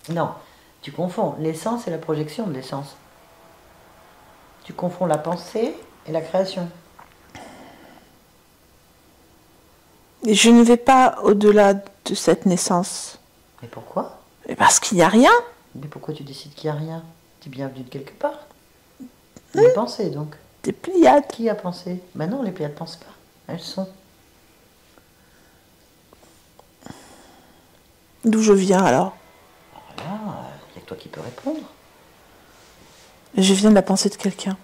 Non, tu confonds l'essence et la projection de l'essence. Tu confonds la pensée et la création. Et je ne vais pas au-delà de cette naissance. Mais pourquoi? Parce qu'il n'y a rien. Mais pourquoi tu décides qu'il n'y a rien? Tu es bienvenue de quelque part. Des pensées donc. Des Pléiades. Qui a pensé? Ben non, les Pléiades ne pensent pas. Elles sont. D'où je viens alors? Voilà, il n'y a que toi qui peux répondre. Je viens de la pensée de quelqu'un.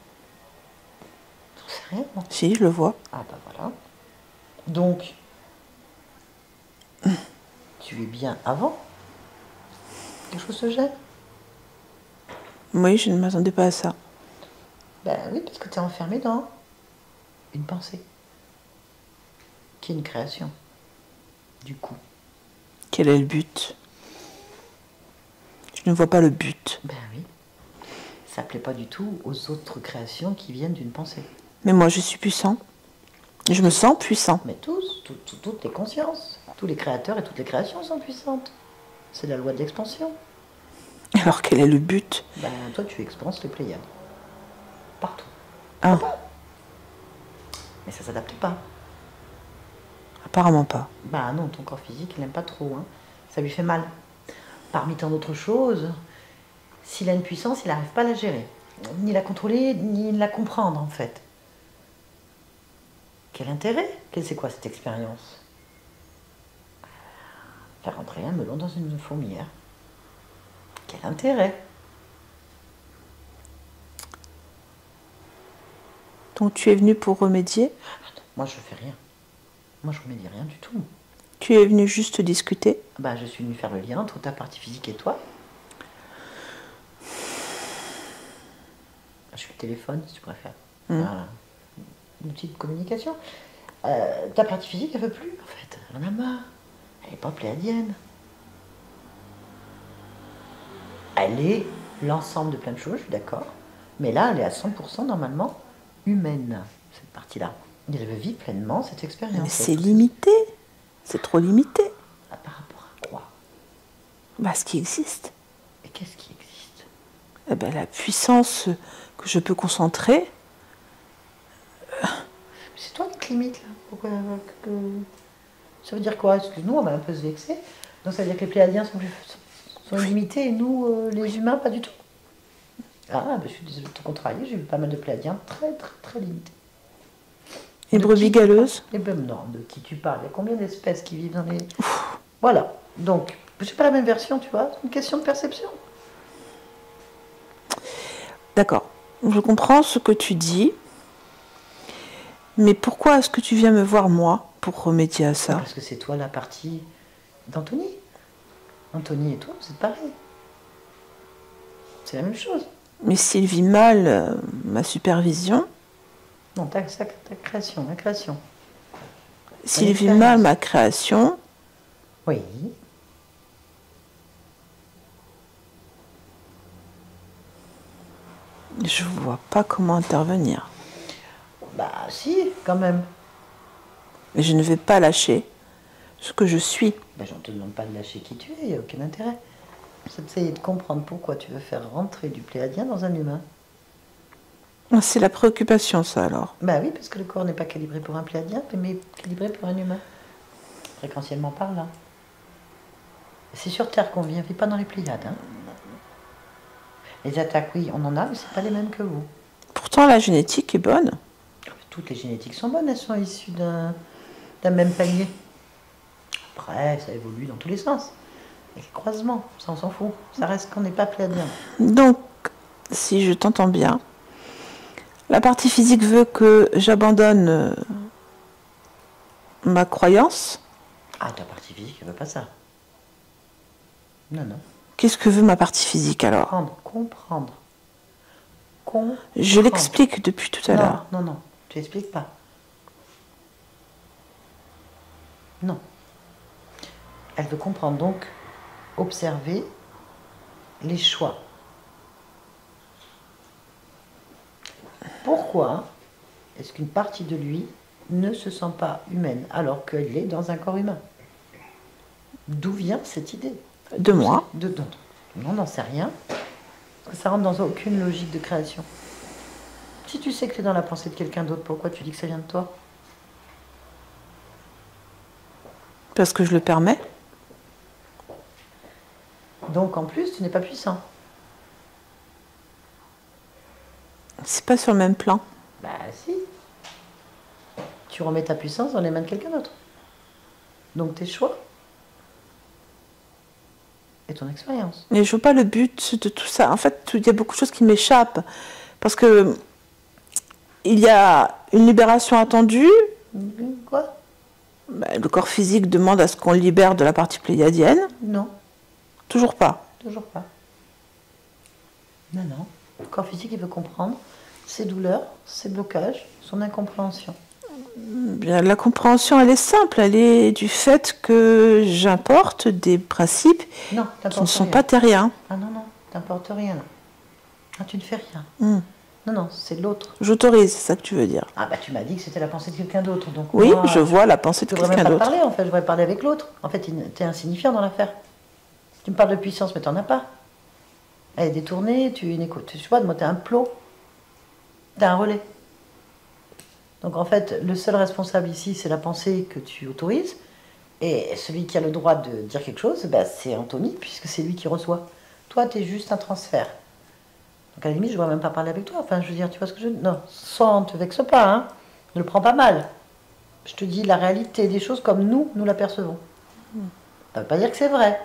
J'en sais rien, moi. Si, je le vois. Ah ben voilà. Donc, tu es bien avant? Quelque chose se gêne? Oui, je ne m'attendais pas à ça. Ben oui, parce que tu es enfermé dans une pensée. Qui est une création. Du coup. Quel est le but? Je ne vois pas le but. Ben oui. Ça plaît pas du tout aux autres créations qui viennent d'une pensée. Mais moi, je suis puissant. Je me sens puissant. Mais tous, toutes les consciences, tous les créateurs et toutes les créations sont puissantes. C'est la loi de l'expansion. Alors, quel est le but? Ben, toi, tu expanses les Pléiades. Partout. Ah. Mais ça s'adapte pas. Apparemment pas. Ben non, ton corps physique, il n'aime pas trop. Hein. Ça lui fait mal. Parmi tant d'autres choses, s'il a une puissance, il n'arrive pas à la gérer. Ni la contrôler, ni la comprendre, en fait. Quel intérêt? C'est quoi cette expérience? Faire rentrer un melon dans une fourmilière. Quel intérêt? Donc tu es venu pour remédier? Moi je fais rien. Moi je remédie rien du tout. Tu es venu juste discuter? Bah je suis venu faire le lien entre ta partie physique et toi. Je suis le téléphone si tu préfères. Un outil de communication. Ta partie physique elle veut plus en fait. Elle en a marre. Elle n'est pas pléiadienne. Elle est l'ensemble de plein de choses, je suis d'accord. Mais là, elle est à 100% normalement humaine, cette partie-là. Elle veut vivre pleinement cette expérience. Mais c'est limité. C'est trop limité. Par rapport à quoi? Bah, ce qui existe. Et qu'est-ce qui existe? Eh ben, la puissance que je peux concentrer. C'est toi qui te limites, là. Pourquoi ça veut dire quoi? Parce que nous, on va un peu se vexer. Donc ça veut dire que les pléiadiens sont limités et nous, les humains, pas du tout. Ah, ben, je suis désolée de te contrarier, j'ai vu pas mal de pléiadiens très, très, très limités. Les brebis galeuses? Eh ben non, de qui tu parles? Il y a combien d'espèces qui vivent dans les... Voilà, donc, je suis pas la même version, tu vois, c'est une question de perception. D'accord, je comprends ce que tu dis. Mais pourquoi est-ce que tu viens me voir, moi, pour remédier à ça? Parce que c'est toi la partie d'Anthony. Anthony et toi, c'est pareil. C'est la même chose. Mais s'il vit mal ma supervision... Non, ta création, la création. S'il vit mal ma création... Oui. Je vois pas comment intervenir. Bah si, quand même. Mais je ne vais pas lâcher ce que je suis. Bah, je ne te demande pas de lâcher qui tu es, il n'y a aucun intérêt. C'est d'essayer de comprendre pourquoi tu veux faire rentrer du pléiadien dans un humain. C'est la préoccupation, ça, alors. Bah oui, parce que le corps n'est pas calibré pour un pléiadien, mais calibré pour un humain. Fréquentiellement parlant. C'est sur Terre qu'on vit, on ne vit pas dans les Pléiades. Hein. Les attaques, oui, on en a, mais ce pas les mêmes que vous. Pourtant, la génétique est bonne. Toutes les génétiques sont bonnes, elles sont issues d'un même panier. Après, ça évolue dans tous les sens. Les croisements, ça on s'en fout. Ça reste qu'on n'est pas pléiadien. Donc, si je t'entends bien, la partie physique veut que j'abandonne ma croyance. Ah, ta partie physique, elle veut pas ça. Non, non. Qu'est-ce que veut ma partie physique alors? Comprendre. Je l'explique depuis tout à l'heure. Non, non, tu n'expliques pas. Non. Elle veut comprendre, donc observer les choix. Pourquoi est-ce qu'une partie de lui ne se sent pas humaine alors qu'elle est dans un corps humain? D'où vient cette idée? De moi? Non, on n'en sait rien. Parce que ça rentre dans aucune logique de création. Si tu sais que tu es dans la pensée de quelqu'un d'autre, pourquoi tu dis que ça vient de toi? Parce que je le permets. Donc en plus, tu n'es pas puissant. C'est pas sur le même plan. Bah si. Tu remets ta puissance dans les mains de quelqu'un d'autre. Donc tes choix et ton expérience. Mais je vois pas le but de tout ça. En fait, il y a beaucoup de choses qui m'échappent. Parce que il y a une libération attendue. Quoi? Le corps physique demande à ce qu'on libère de la partie pléiadienne. Non. Toujours pas. Toujours pas. Non, non. Le corps physique, il veut comprendre ses douleurs, ses blocages, son incompréhension. Bien, la compréhension, elle est simple. Elle est du fait que j'importe des principes qui ne sont pas terriens. Ah non, non, t'importes rien. Ah, tu ne fais rien. Non, non, c'est l'autre. J'autorise, c'est ça que tu veux dire. Ah bah tu m'as dit que c'était la pensée de quelqu'un d'autre. Donc oui, moi, je vois la pensée de quelqu'un d'autre. Je ne devrais même pas parler en fait, je devrais parler avec l'autre. En fait, t'es insignifiant dans l'affaire. Tu me parles de puissance, mais t'en as pas. Elle est détournée, tu vois, moi t'es un plot. T'es un relais. Donc en fait, le seul responsable ici, c'est la pensée que tu autorises. Et celui qui a le droit de dire quelque chose, bah, c'est Anthony, puisque c'est lui qui reçoit. Toi, t'es juste un transfert. Donc à la limite, je ne dois même pas parler avec toi. Enfin, je veux dire, tu vois ce que je veux dire? Non, sans te vexe pas, hein. Ne le prends pas mal. Je te dis la réalité des choses comme nous la percevons. Ça ne veut pas dire que c'est vrai.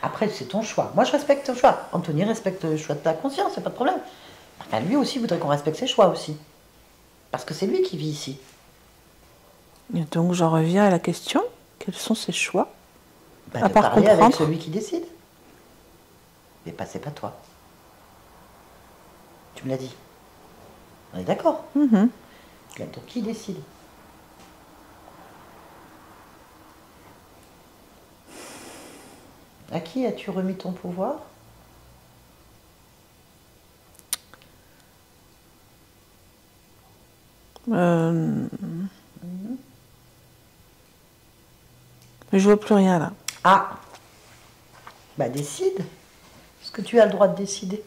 Après, c'est ton choix. Moi, je respecte ton choix. Anthony respecte le choix de ta conscience, c'est pas de problème. Enfin, lui aussi voudrait qu'on respecte ses choix aussi. Parce que c'est lui qui vit ici. Et donc, j'en reviens à la question. Quels sont ses choix? À part parler avec celui qui décide. Mais c'est pas toi. Tu me l'as dit. On est d'accord? Donc qui décide? À qui as-tu remis ton pouvoir? Je vois plus rien là. Ah, bah décide. Est-ce que tu as le droit de décider?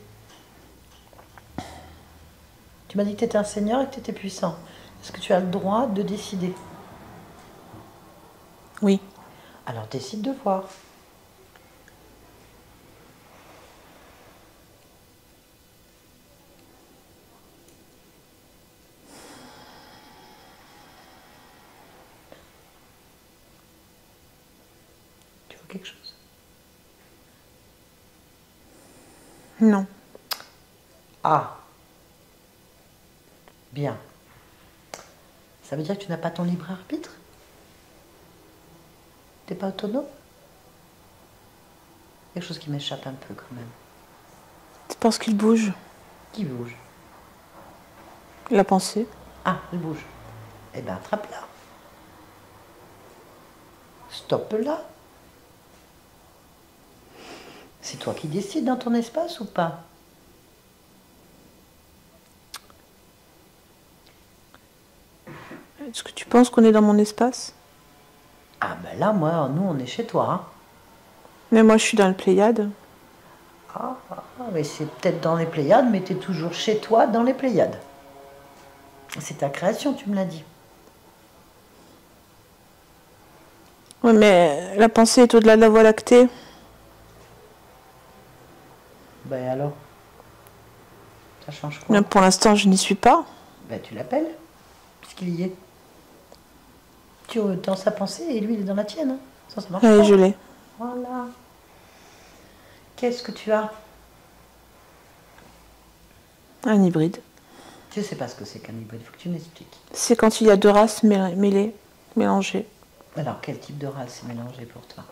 Tu m'as dit que tu étais un seigneur et que tu étais puissant. Est-ce que tu as le droit de décider? Oui. Alors décide de voir. Tu vois quelque chose? Non. Ah. Bien. Ça veut dire que tu n'as pas ton libre arbitre? T'es pas autonome? Quelque chose qui m'échappe un peu quand même. C'est parce qu'il bouge. Qui bouge? La pensée. Ah, il bouge. Eh bien, attrape-la. Stoppe-la. C'est toi qui décides dans ton espace ou pas? Est-ce que tu penses qu'on est dans mon espace? Ah ben là, moi, nous, on est chez toi. Hein. Mais moi, je suis dans le Pléiade. Mais c'est peut-être dans les Pléiades, mais tu es toujours chez toi dans les Pléiades. C'est ta création, tu me l'as dit. Oui, mais la pensée est au-delà de la Voie lactée. Ben alors? Ça change quoi? Mais pour l'instant, je n'y suis pas. Ben tu l'appelles, puisqu'il y est. Tu es dans sa pensée et lui, il est dans la tienne. Hein. Ça marche pas. Je l'ai. Voilà. Qu'est-ce que tu as? Un hybride. Je ne sais pas ce que c'est qu'un hybride, il faut que tu m'expliques. C'est quand il y a deux races mêlées, mélangées. Alors, quel type de race est mélangé pour toi?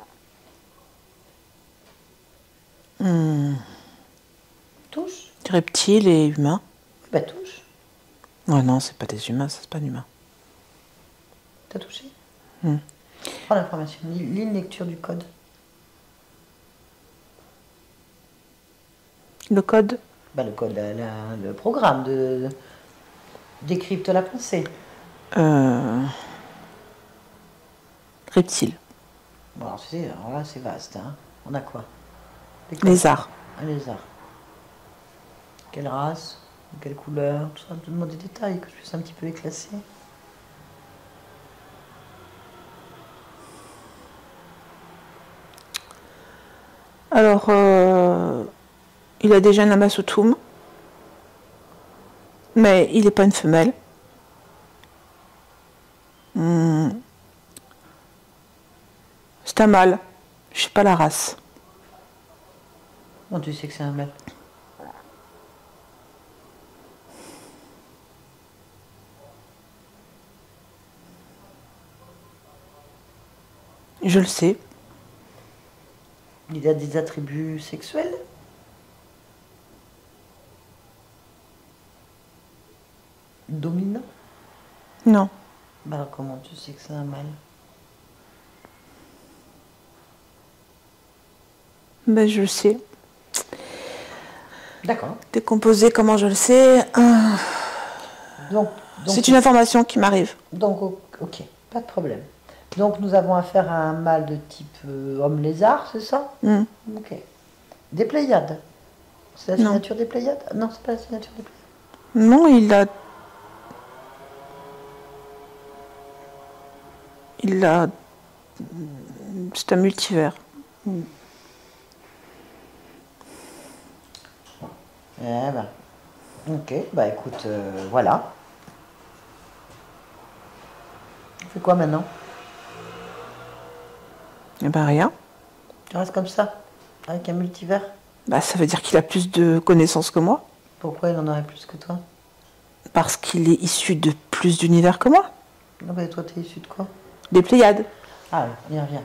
Touche. Reptiles et humains. Bah touche. Ouais, non, c'est pas des humains, ça, c'est pas d'humains. T'as touché? Prends l'information, lis une lecture du code. Le code? Bah, le code, le programme de décrypte la pensée. Reptile. Bon, alors, tu sais, alors là, c'est vaste. Hein. On a quoi? Lézard. Un lézard. Quelle race? Quelle couleur? Tout ça, donne-moi des détails, que je puisse un petit peu les classer. Alors, il a déjà un Amasoutoum, mais il n'est pas une femelle. C'est un mâle. Je sais pas la race. Non, tu sais que c'est un mâle. Je le sais. Il a des attributs sexuels? Dominants? Non. Bah alors comment tu sais que c'est un mâle? Ben, je le sais. D'accord. Décomposé, comment je le sais? Donc, c'est une information qui m'arrive. Donc, ok, pas de problème. Donc, nous avons affaire à un mâle de type homme-lézard, c'est ça? Ok. Des Pléiades? C'est la signature des Pléiades? Non, c'est pas la signature des Pléiades. Non, il a... C'est un multivers. Eh ben, ok, bah écoute, voilà. On fait quoi maintenant? Eh ben rien. Tu restes comme ça, avec un multivers? Bah ça veut dire qu'il a plus de connaissances que moi. Pourquoi il en aurait plus que toi? Parce qu'il est issu de plus d'univers que moi. Non, mais toi, t'es issu de quoi? Des Pléiades. Ah, on y revient.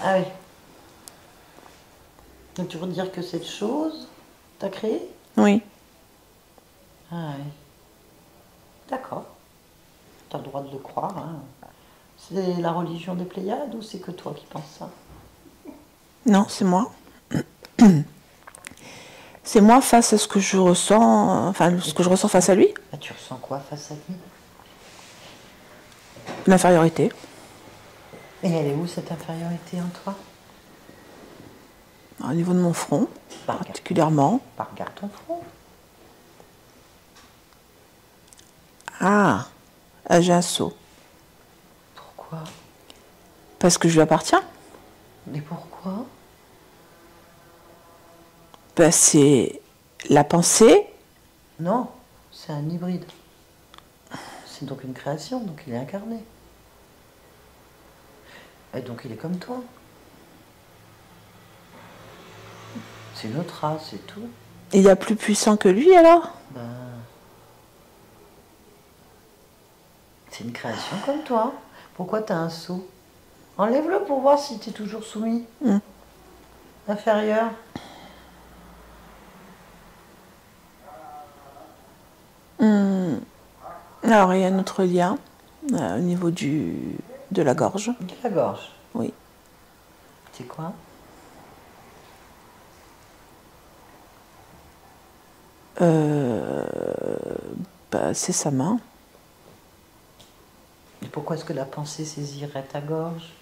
Ah oui. Donc tu veux dire que cette chose, t'as créé? Oui. Ah oui. D'accord. T'as le droit de le croire. Hein. C'est la religion des Pléiades ou c'est que toi qui penses ça? Non, c'est moi. C'est moi face à ce que je ressens, enfin ce que je ressens face à lui. Bah, tu ressens quoi face à lui? L'infériorité. Et elle est où cette infériorité en toi? Au niveau de mon front, particulièrement. Regarde ton front. Ah, j'ai un sceau. Pourquoi? Parce que je lui appartiens. Mais pourquoi? Ben, c'est la pensée. Non, c'est un hybride. C'est donc une création, donc il est incarné. Et donc il est comme toi. C'est notre race, c'est tout. Il y a plus puissant que lui, alors? Ben, c'est une création comme toi. Pourquoi tu as un seau? Enlève-le pour voir si tu es toujours soumis. Inférieur. Alors, il y a un autre lien au niveau de la gorge. De la gorge? Oui. C'est quoi? C'est sa main. Et pourquoi est-ce que la pensée saisirait ta gorge?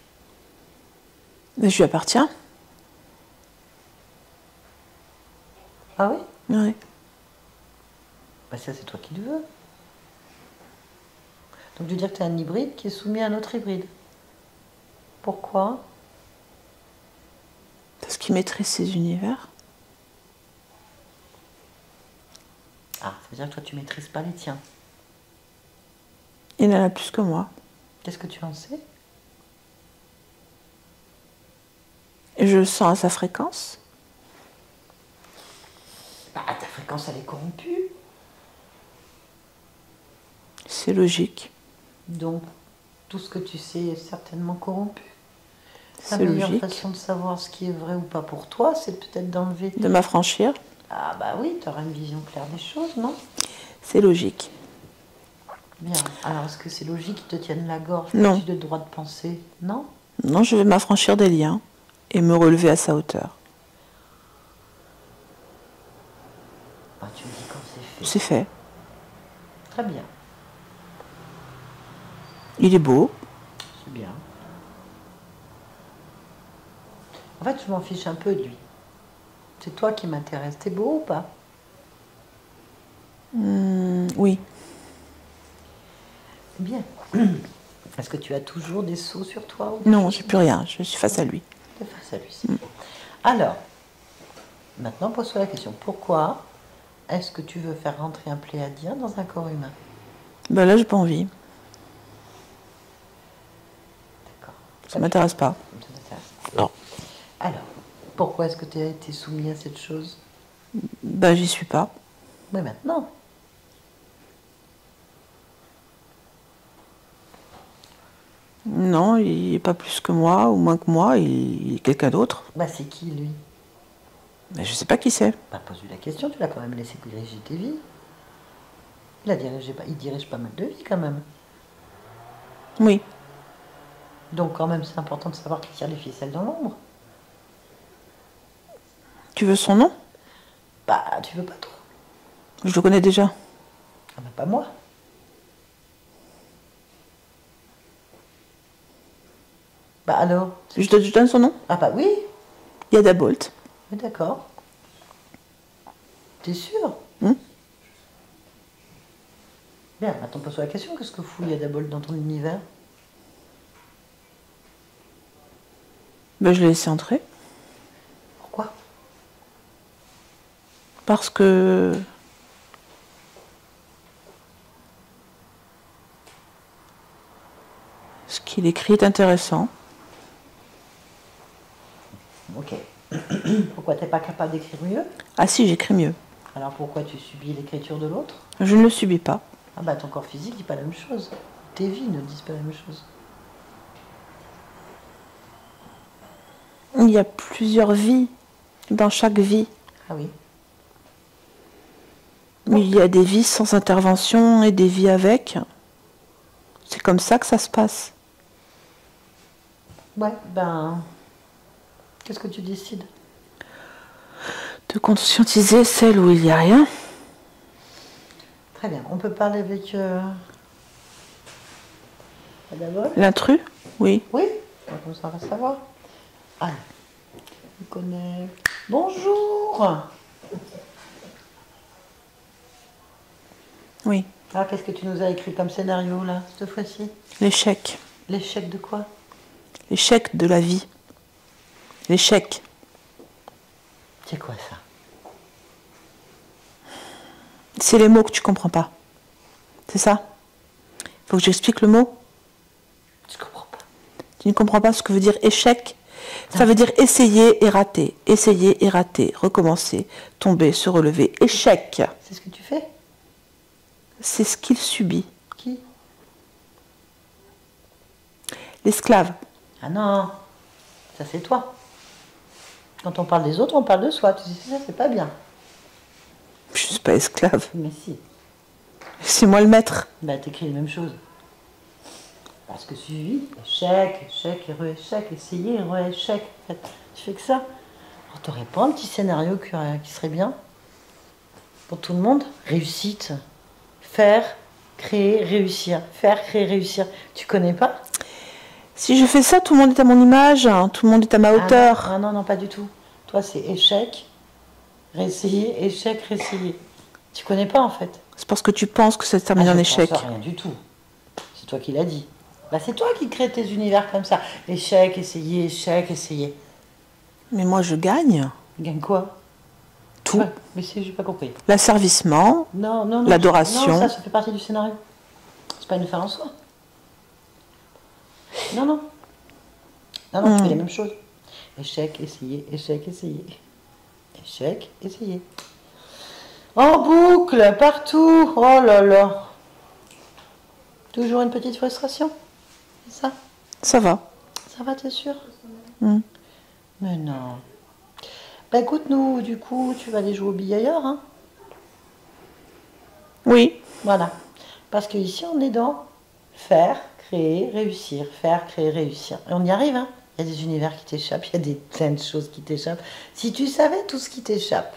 Mais je lui appartiens. Ah oui? Oui. Bah ça, c'est toi qui le veux. Donc, tu veux dire que tu es un hybride qui est soumis à un autre hybride. Pourquoi? Parce qu'il maîtrise ses univers. Ah, ça veut dire que toi, tu maîtrises pas les tiens. Il en a plus que moi. Qu'est-ce que tu en sais? Et je le sens à sa fréquence. Bah, ta fréquence, elle est corrompue. C'est logique. Donc, tout ce que tu sais est certainement corrompu. La C'est meilleure logique. façon de savoir ce qui est vrai ou pas pour toi, c'est peut-être d'enlever. De m'affranchir. Ah bah oui, tu auras une vision claire des choses, non? C'est logique. Bien. Alors, est-ce que c'est logique qu'ils te tiennent la gorge? Non. Tu as le droit de penser? Non? Non, je vais m'affranchir des liens et me relever à sa hauteur. Bah, tu me dis quand c'est fait. C'est fait. Très bien. Il est beau. C'est bien. En fait, je m'en fiche un peu de lui. C'est toi qui m'intéresse. T'es beau ou pas? Oui. Bien. Est-ce que tu as toujours des seaux sur toi? Non, j'ai plus rien. Je suis face à lui. T'es face à lui, c'est bien. Alors, maintenant, pose-toi la question. Pourquoi est-ce que tu veux faire rentrer un pléiadien dans un corps humain? Ben là, j'ai pas envie. D'accord. Ça m'intéresse pas. Ça t'intéresse. Non. Alors, pourquoi est-ce que tu as été soumis à cette chose? Ben, j'y suis pas. Mais maintenant. Non, il est pas plus que moi ou moins que moi. Il est quelqu'un d'autre. Bah, c'est qui, lui? Mais je sais pas qui c'est. Bah, pose-lui la question. Tu l'as quand même laissé diriger tes vies. Il dirige pas mal de vies, quand même. Oui. Donc, quand même, c'est important de savoir qui tire les ficelles dans l'ombre. Tu veux son nom? Bah, tu veux pas toi? Je le connais déjà. Ah bah, pas moi. Bah alors? Je te donne son nom? Ah bah oui. Yada Bolt. Oui, d'accord. T'es sûr? Bien, maintenant pose-toi la question. Qu'est-ce que fout Yada Bolt dans ton univers? Ben, je l'ai laissé entrer. Pourquoi? Parce que... ce qu'il écrit est intéressant. Ok. Pourquoi t'es pas capable d'écrire mieux? Ah si, j'écris mieux. Alors pourquoi tu subis l'écriture de l'autre? Je ne le subis pas. Ah bah ton corps physique dit pas la même chose. Tes vies ne disent pas la même chose. Il y a plusieurs vies dans chaque vie. Ah oui. Mais il y a des vies sans intervention et des vies avec. C'est comme ça que ça se passe. Ouais, ben... Qu'est-ce que tu décides? De conscientiser celle où il n'y a rien. Très bien. On peut parler avec... D'abord? L'intrus? Oui. Oui, comme ça on va savoir. Ah, je connais. Bonjour. Oui. Ah, qu'est-ce que tu nous as écrit comme scénario là, cette fois-ci? L'échec. L'échec de quoi? L'échec de la vie. L'échec. C'est quoi ça? C'est les mots que tu comprends pas. C'est ça? Faut que j'explique le mot? Je comprends pas. Tu ne comprends pas ce que veut dire échec? Ça veut dire essayer et rater, recommencer, tomber, se relever, échec. C'est ce que tu fais? C'est ce qu'il subit. Qui? L'esclave. Ah non, ça c'est toi. Quand on parle des autres, on parle de soi. Tu sais, ça c'est pas bien. Je ne suis pas esclave. Mais si. C'est moi le maître. Bah t'écris les mêmes choses. Parce que suivi, échec, échec, et re-échec, essayer, re-échec. En fait, tu fais que ça. Alors t'aurais pas un petit scénario qui serait bien pour tout le monde? Réussite. Faire, créer, réussir. Faire, créer, réussir. Tu connais pas? Si je fais ça, tout le monde est à mon image, hein, tout le monde est à ma hauteur. Ah non, non, pas du tout. Toi, c'est échec, réessayer, échec, réessayer. Tu connais pas en fait. C'est parce que tu penses que ça se termine en échec. Je pense rien du tout. C'est toi qui l'as dit. Bah, c'est toi qui crée tes univers comme ça. Échec, essayer, échec, essayer. Mais moi, je gagne. Gagne quoi? Tout. Ouais, mais j'ai pas compris. L'asservissement, l'adoration. Non, ça fait partie du scénario. C'est pas une fin en soi. Non, non. Non, non, tu fais les mêmes choses. Échec, essayer, échec, essayer. Échec, essayer. En boucle, partout. Oh là là. Toujours une petite frustration. C'est ça? Ça va. Ça va, t'es sûr? Mais non. Bah écoute, nous, du coup, tu vas aller jouer aux billes ailleurs, hein? Oui. Voilà. Parce qu'ici, on est dans faire, créer, réussir. Faire, créer, réussir. Et on y arrive, hein? Il y a des univers qui t'échappent, il y a plein de choses qui t'échappent. Si tu savais tout ce qui t'échappe,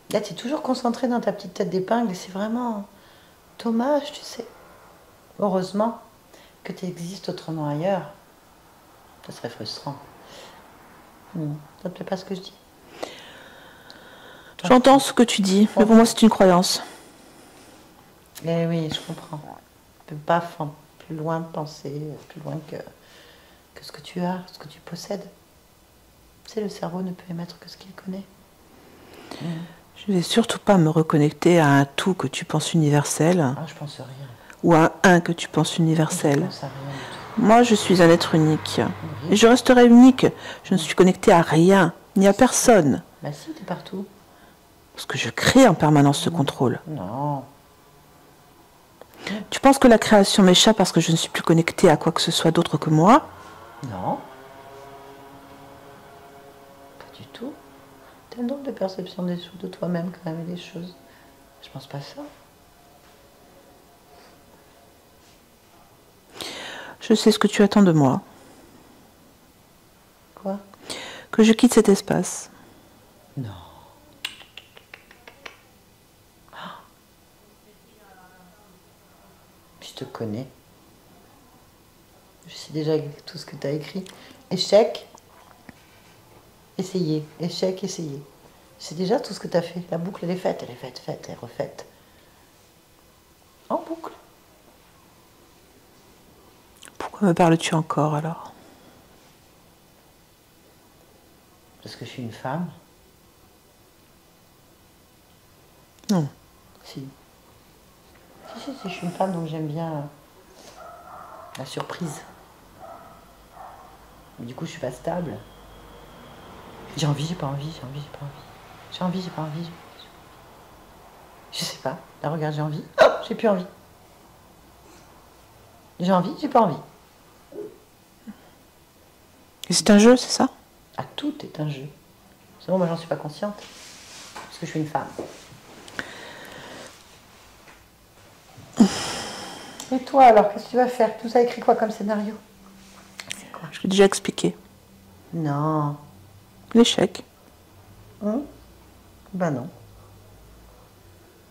là, tu es toujours concentré dans ta petite tête d'épingle et c'est vraiment dommage, tu sais. Heureusement que tu existes autrement ailleurs. Ça serait frustrant. Ça te plaît pas ce que je dis? J'entends ce que tu dis, mais pour moi, c'est une croyance. Eh oui, je comprends. Tu ne peux pas plus loin penser, plus loin que ce que tu as, ce que tu possèdes. Tu sais, le cerveau ne peut émettre que ce qu'il connaît. Je ne vais surtout pas me reconnecter à un tout que tu penses universel. Ah, je pense rien. Ou à un que tu penses universel. Je pense à rien du tout. Moi, je suis un être unique. Et je resterai unique. Je ne suis connectée à rien, ni à personne. Bah si, t'es partout. Parce que je crée en permanence ce contrôle. Non. Tu penses que la création m'échappe parce que je ne suis plus connectée à quoi que ce soit d'autre que moi? Non. Pas du tout. T'as un nombre de perceptions de toi-même quand même et des choses. Je pense pas ça. Je sais ce que tu attends de moi. Quoi? Que je quitte cet espace. Non. Je te connais. Je sais déjà tout ce que tu as écrit. Échec, essayer. Échec, essayer. Je sais déjà tout ce que tu as fait. La boucle, elle est faite, elle est refaite. En boucle. Pourquoi me parles-tu encore alors? Parce que je suis une femme. Non. Si, je suis une femme, donc j'aime bien la surprise. Mais du coup, je suis pas stable. J'ai envie, j'ai pas envie, j'ai envie, j'ai pas envie. J'ai envie, j'ai pas envie. Je sais pas. Là, regarde, j'ai envie. Oh, j'ai plus envie. J'ai envie, j'ai pas envie. Et c'est un jeu, c'est ça? Ah, tout est un jeu. C'est bon, moi, j'en suis pas consciente. Parce que je suis une femme. Et toi, alors, qu'est-ce que tu vas faire? Tout ça écrit quoi comme scénario? C'est quoi? Je l'ai déjà expliqué. Non. L'échec. Ben non.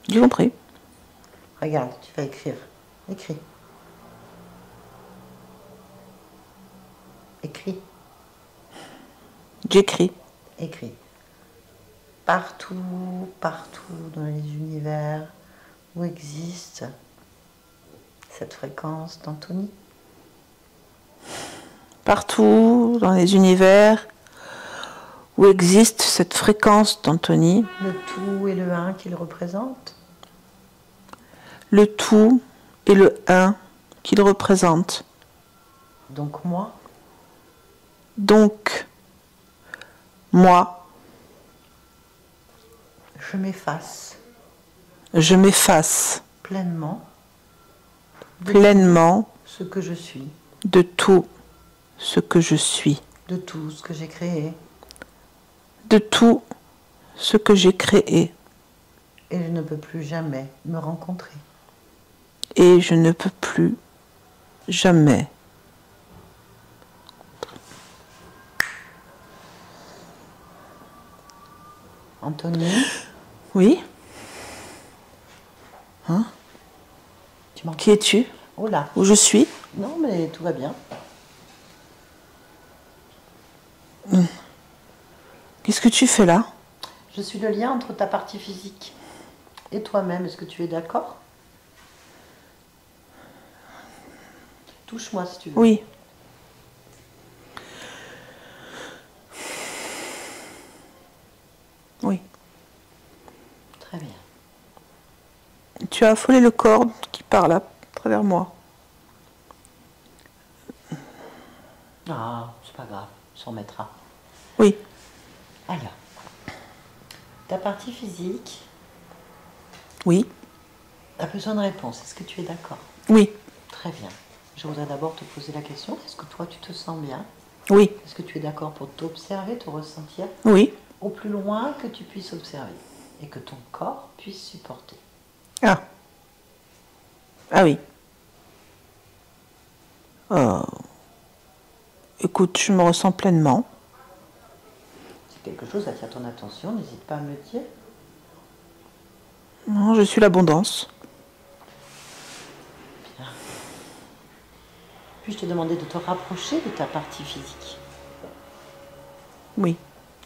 J'ai compris. Regarde, tu vas écrire. Écris. Écris. J'écris. Écris. Partout dans les univers où existe cette fréquence d'Anthony. Partout dans les univers où existe cette fréquence d'Anthony. Le tout et le un qu'il représente. Le tout et le un qu'il représente. Donc moi. Donc moi, je m'efface je m'efface pleinement pleinement ce que je suis, de tout ce que je suis, de tout ce que j'ai créé, de tout ce que j'ai créé, et je ne peux plus jamais me rencontrer. et je ne peux plus jamais. Anthony, Oui? tu m'entends? Qui es-tu? Oh là, Où je suis? non mais tout va bien. Qu'est-ce que tu fais là? Je suis le lien entre ta partie physique et toi-même. Est-ce que tu es d'accord? Touche-moi si tu veux. Oui. Oui. Très bien. Tu as affolé le corps qui parle à travers moi. Ah, c'est pas grave, on s'en remettra. Oui. Alors, ta partie physique Oui. a besoin de réponse. Est-ce que tu es d'accord? Oui. Très bien. Je voudrais d'abord te poser la question, est-ce que toi tu te sens bien? Oui. Est-ce que tu es d'accord pour t'observer, te ressentir Oui. au plus loin que tu puisses observer et que ton corps puisse supporter? Ah. Ah oui. Écoute, je me ressens pleinement. Si quelque chose attire ton attention, n'hésite pas à me le dire. Non, je suis l'abondance. Bien. Puis-je te demander de te rapprocher de ta partie physique? Oui.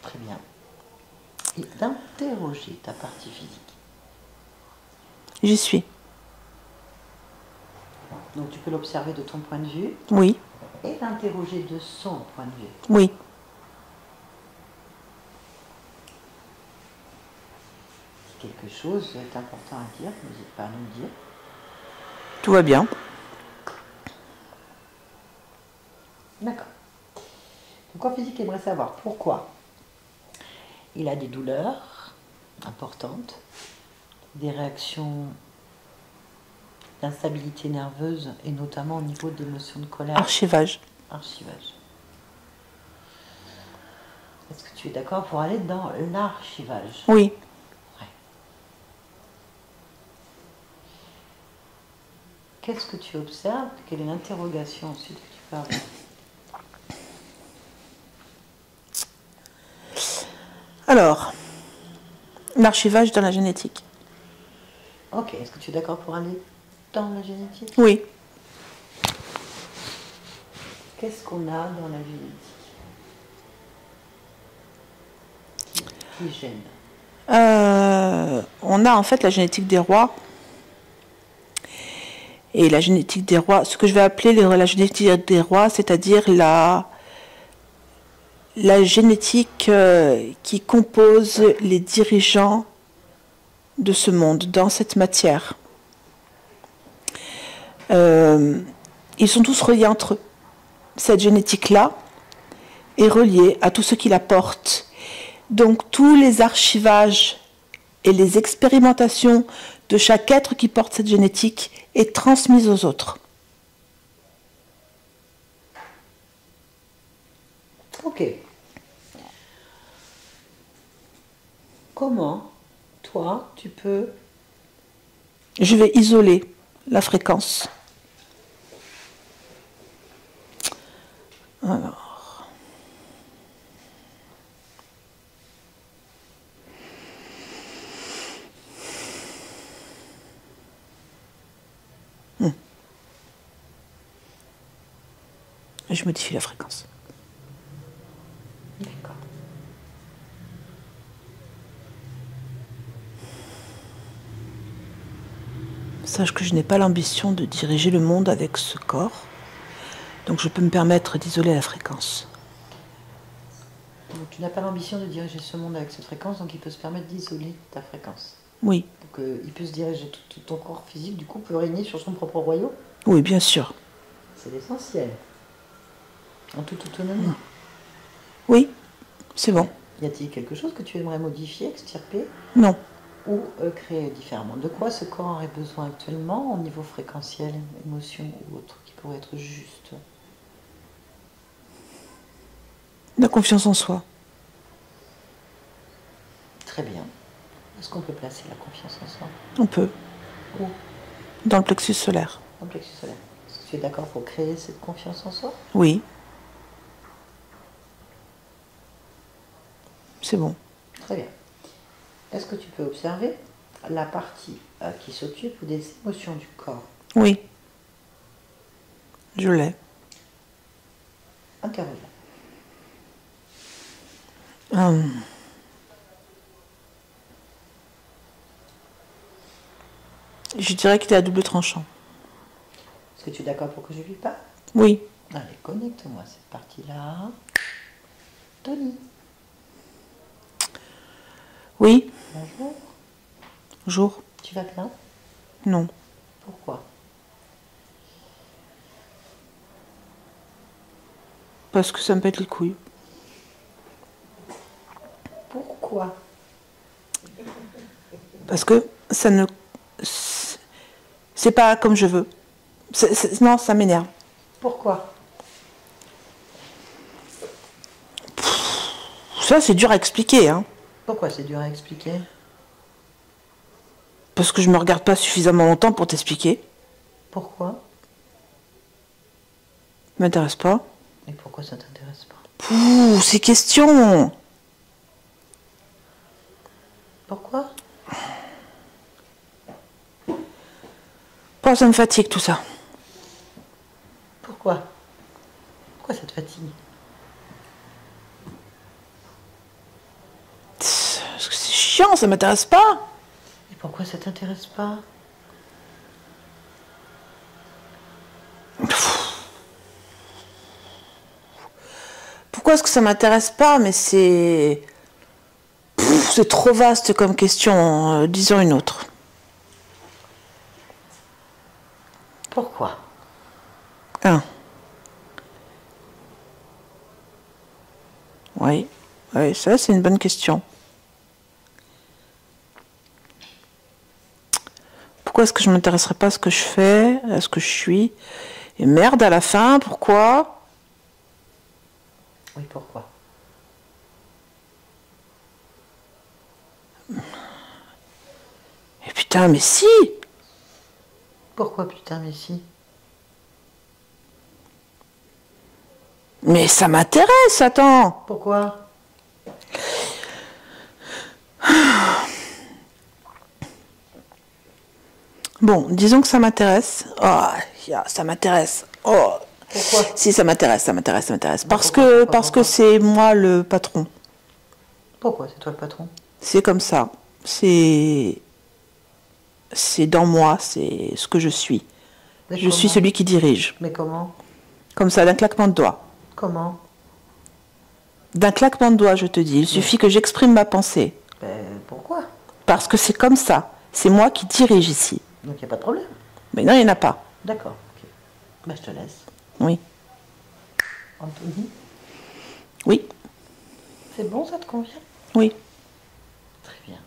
Très bien. Et d'interroger ta partie physique. J'y suis. Donc tu peux l'observer de ton point de vue Oui. et l'interroger de son point de vue. Oui. Si quelque chose est important à dire, n'hésite pas à nous le dire. Tout va bien. D'accord. Ton corps physique aimerait savoir pourquoi il a des douleurs importantes, des réactions d'instabilité nerveuse et notamment au niveau d'émotions de colère. Archivage. Archivage. Est-ce que tu es d'accord pour aller dans l'archivage? Oui. Ouais. Qu'est-ce que tu observes? Quelle est l'interrogation ensuite que tu parles? Alors, l'archivage dans la génétique. Ok, est-ce que tu es d'accord pour aller dans la génétique? Oui. Qu'est-ce qu'on a dans la génétique qui gêne? On a en fait la génétique des rois. Et la génétique des rois, ce que je vais appeler la génétique des rois, c'est-à-dire la génétique qui compose les dirigeants de ce monde, dans cette matière. Ils sont tous reliés entre eux. Cette génétique-là est reliée à tout ce qui la porte. Donc tous les archivages et les expérimentations de chaque être qui porte cette génétique est transmise aux autres. Ok. Comment, toi, tu peux... Je vais isoler la fréquence. Alors. Je modifie la fréquence. D'accord. Sache que je n'ai pas l'ambition de diriger le monde avec ce corps, donc je peux me permettre d'isoler la fréquence. Donc tu n'as pas l'ambition de diriger ce monde avec cette fréquence, donc il peut se permettre d'isoler ta fréquence. Oui. Donc il peut se diriger, tout ton corps physique, du coup, peut régner sur son propre royaume. Oui, bien sûr. C'est l'essentiel. En toute autonomie. Oui, c'est bon. Y a-t-il quelque chose que tu aimerais modifier, extirper? Non. Ou créer différemment? De quoi ce corps aurait besoin actuellement au niveau fréquentiel, émotion ou autre, qui pourrait être juste? La confiance en soi. Très bien. Est-ce qu'on peut placer la confiance en soi? On peut. Où? Dans le plexus solaire. Dans le plexus solaire. Est-ce que tu es d'accord pour créer cette confiance en soi? Oui. C'est bon. Très bien. Est-ce que tu peux observer la partie qui s'occupe des émotions du corps? Oui. Je l'ai. Interroge-la. Je dirais qu'il est à double tranchant. Est-ce que tu es d'accord pour que je lui parle? Oui. Allez, connecte-moi cette partie-là. Tony. Oui. Bonjour. Bonjour. Tu vas bien? Non. Pourquoi? Parce que ça me pète les couilles. Pourquoi? Parce que ça ne... C'est pas comme je veux. Non, ça m'énerve. Pourquoi? Ça, c'est dur à expliquer, hein. Pourquoi c'est dur à expliquer? Parce que je me regarde pas suffisamment longtemps pour t'expliquer. Pourquoi? M'intéresse pas. Et pourquoi ça t'intéresse pas? Pouh, ces questions. Pourquoi? Oh, ça me fatigue tout ça. Pourquoi? Pourquoi ça te fatigue? Parce que c'est chiant, ça m'intéresse pas. Et pourquoi ça t'intéresse pas? Pourquoi est-ce que ça m'intéresse pas? Mais c'est... C'est trop vaste comme question. Disons une autre. Pourquoi? Oui, ça c'est une bonne question. Pourquoi est-ce que je ne m'intéresserais pas à ce que je fais, à ce que je suis? Et merde, à la fin, pourquoi? Oui, pourquoi? Et putain, mais si! Pourquoi putain, mais si? Mais ça m'intéresse, attends! Pourquoi? Bon, disons que ça m'intéresse. Oh, ça m'intéresse. Oh. Pourquoi? Si, ça m'intéresse. Parce que c'est moi le patron. Pourquoi c'est toi le patron? C'est comme ça. C'est dans moi, c'est ce que je suis. Mais je suis celui qui dirige. Mais comment? Comme ça, d'un claquement de doigts. Comment? D'un claquement de doigts, je te dis. Il suffit que j'exprime ma pensée. Pourquoi? Parce que c'est comme ça. C'est moi qui dirige ici. Donc il n'y a pas de problème. Mais non, il n'y en a pas. D'accord. Okay. Bah, je te laisse. Oui. Anthony? Oui. C'est bon, ça te convient? Oui. Très bien.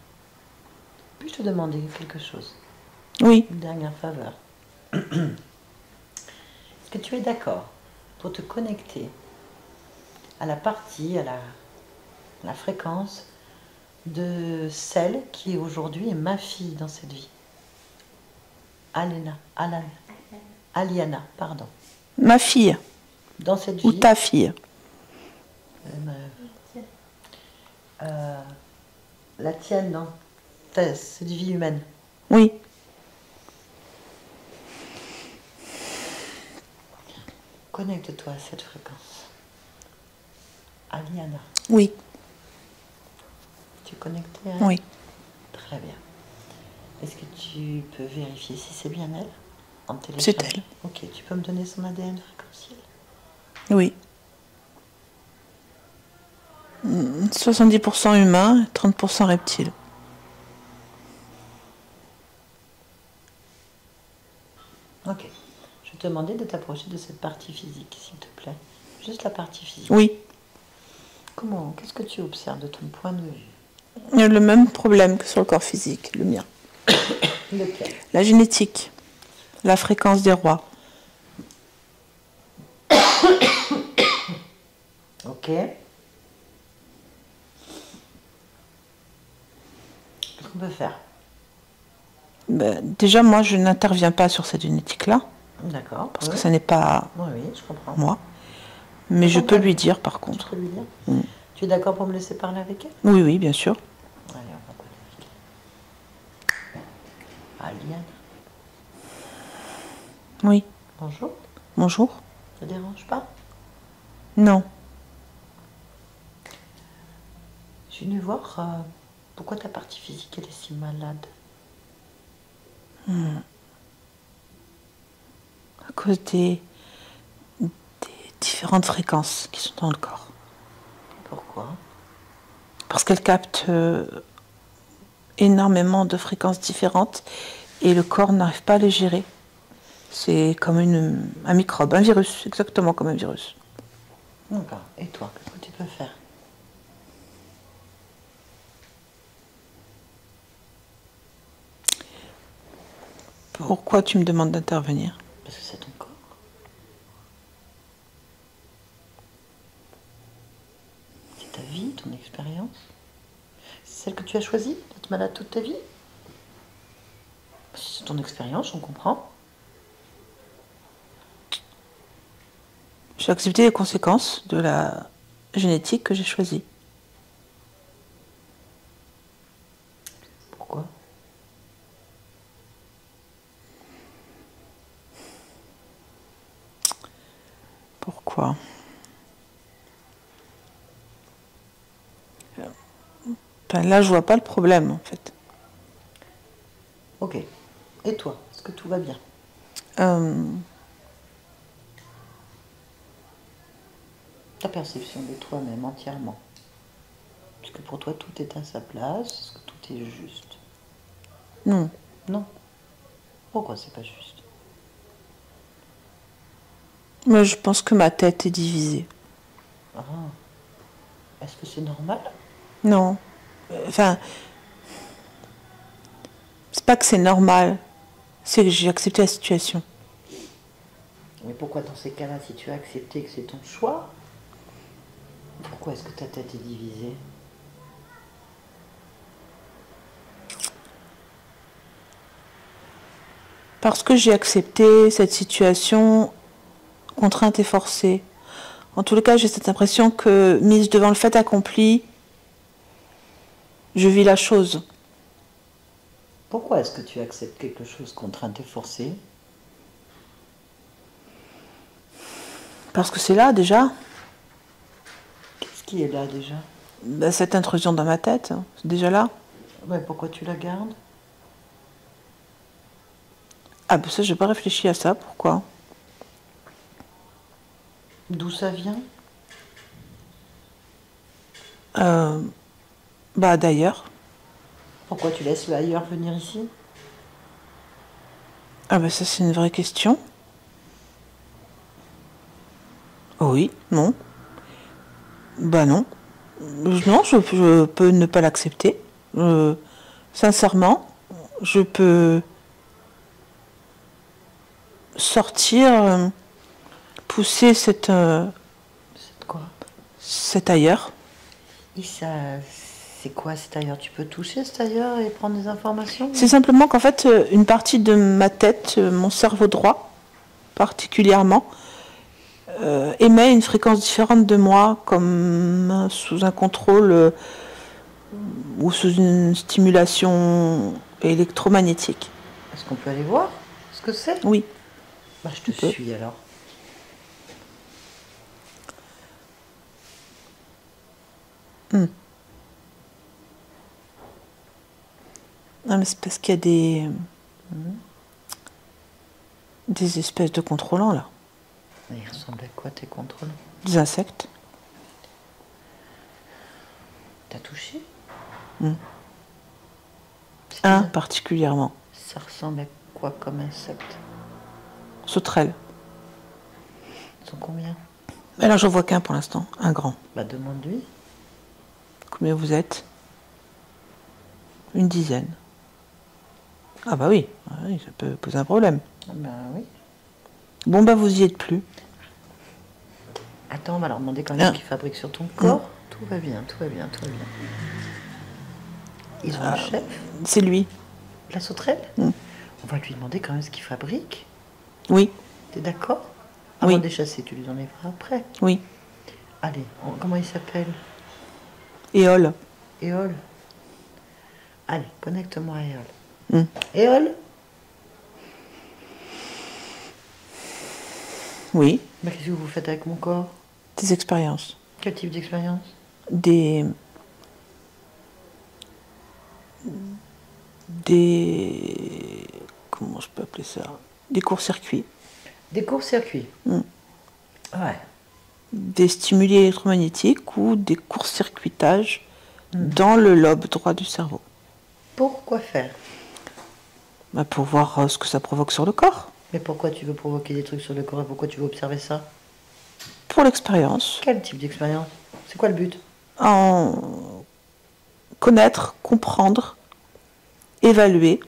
Puis-je te demander quelque chose? Oui. Une dernière faveur. Est-ce que tu es d'accord pour te connecter à la partie, à la fréquence de celle qui aujourd'hui est ma fille dans cette vie? Aliana, pardon. Ma fille. Dans cette vie. Ou ta fille. La tienne dans cette vie humaine. Oui. Connecte-toi à cette fréquence. Aliana. Oui. Tu es connecté à elle? Oui. Très bien. Est-ce que tu peux vérifier si c'est bien elle? C'est elle. Ok, tu peux me donner son ADN fréquentiel? Oui. 70% humain, 30% reptile. Ok. Je vais te demander de t'approcher de cette partie physique, s'il te plaît. Juste la partie physique. Oui. Comment? Qu'est-ce que tu observes de ton point de vue? Le même problème que sur le corps physique, le mien. Lequel? La génétique, la fréquence des rois. Ok. Qu'est-ce qu'on peut faire? Ben, déjà, moi, je n'interviens pas sur cette génétique-là. D'accord. Parce que ça n'est pas oui, je comprends. moi. Mais je peux lui dire, par contre. Tu peux lui dire? Tu es d'accord pour me laisser parler avec elle? Oui, oui, bien sûr. Allez, on va parler avec elle. Ah, Liane. Oui. Bonjour. Bonjour. Ça ne dérange pas? Non. Je suis venue voir pourquoi ta partie physique elle est si malade. À cause des différentes fréquences qui sont dans le corps. Pourquoi? Parce qu'elle capte énormément de fréquences différentes et le corps n'arrive pas à les gérer. C'est comme un microbe, un virus, exactement comme un virus. D'accord. Et toi, qu'est-ce que tu peux faire? Pourquoi tu me demandes d'intervenir? Parce que c'est ton corps. C'est ta vie, ton expérience. C'est celle que tu as choisie d'être malade toute ta vie. Si c'est ton expérience, on comprend. J'ai accepté les conséquences de la génétique que j'ai choisie. Pourquoi? Pourquoi? Ben là, je vois pas le problème, en fait. Ok. Et toi, est-ce que tout va bien? Ta perception de toi-même entièrement. Est-ce que pour toi, tout est à sa place? Est-ce que tout est juste? Non. Non. Pourquoi c'est pas juste? Moi, je pense que ma tête est divisée. Ah. Est-ce que c'est normal? Non. Enfin, c'est pas que c'est normal, c'est que j'ai accepté la situation. Mais pourquoi dans ces cas-là, si tu as accepté que c'est ton choix, pourquoi est-ce que ta tête est divisée? Parce que j'ai accepté cette situation contrainte et forcée. En tous les cas, j'ai cette impression que, mise devant le fait accompli, je vis la chose. Pourquoi est-ce que tu acceptes quelque chose contrainte et forcée? Parce que c'est là, déjà. Qu'est-ce qui est là, déjà? Ben, cette intrusion dans ma tête, c'est déjà là. Ouais, pourquoi tu la gardes? Ah ben ça, j'ai pas réfléchi à ça, pourquoi? D'où ça vient? Bah d'ailleurs. Pourquoi tu laisses le ailleurs venir ici? Ah ben ça, c'est une vraie question. Oui, non. Bah non. Non, je peux ne pas l'accepter. Sincèrement, je peux sortir, pousser C'est quoi? cet ailleurs. Et ça, c'est quoi cet ailleurs? Tu peux toucher cet ailleurs et prendre des informations? C'est simplement qu'en fait, une partie de ma tête, mon cerveau droit particulièrement, émet une fréquence différente de moi, comme sous un contrôle ou sous une stimulation électromagnétique. Est-ce qu'on peut aller voir ce que c'est? Oui. Bah, je te suis alors. Non, mais c'est parce qu'il y a des espèces de contrôlants là. Mais ils ressemblent à quoi tes contrôles? Des insectes. T'as touché? Un particulièrement. Ça ressemble à quoi comme insecte? Sauterelles. Ils sont combien? Alors j'en vois qu'un pour l'instant, un grand. Bah demande-lui. Combien vous êtes? Une dizaine. Ah bah oui, ça peut poser un problème. Ben oui. Bon bah vous y êtes plus. Attends, on va leur demander quand même ce qu'ils fabriquent sur ton corps. Tout va bien, tout va bien, tout va bien. Ils ont un chef? C'est lui. La sauterelle? On va lui demander quand même ce qu'ils fabriquent. Oui. T'es d'accord? Avant de les chasser, tu les enlèveras après. Oui. Allez, comment il s'appelle? Éole. Éole. Allez, connecte-moi à Éole. Éole? Oui. Mais qu'est-ce que vous faites avec mon corps? Des expériences. Quel type d'expérience? Des... Comment je peux appeler ça? Des courts-circuits. Des courts-circuits? Ouais. Des stimuli électromagnétiques ou des court-circuitages dans le lobe droit du cerveau. Pourquoi faire? Bah pour voir ce que ça provoque sur le corps. Mais pourquoi tu veux provoquer des trucs sur le corps et pourquoi tu veux observer ça? Pour l'expérience. Quel type d'expérience? C'est quoi le but? En connaître, comprendre, évaluer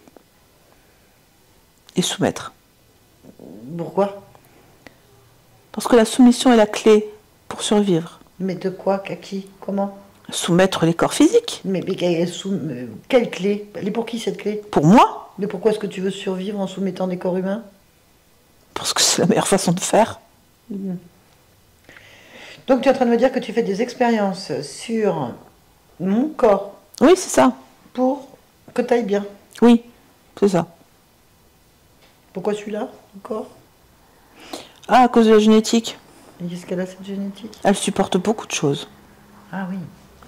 et soumettre. Pourquoi? Parce que la soumission est la clé pour survivre. Mais de quoi? À qui? Comment? Soumettre les corps physiques. Mais quelle clé? Elle est pour qui cette clé? Pour moi. Mais pourquoi est-ce que tu veux survivre en soumettant des corps humains? Parce que c'est la meilleure façon de faire. Donc tu es en train de me dire que tu fais des expériences sur mon corps? Oui, c'est ça. Pour que tu ailles bien? Oui, c'est ça. Pourquoi celui-là, encore? Ah, à cause de la génétique. Et qu'est-ce qu'elle a, cette génétique? Elle supporte beaucoup de choses. Ah oui.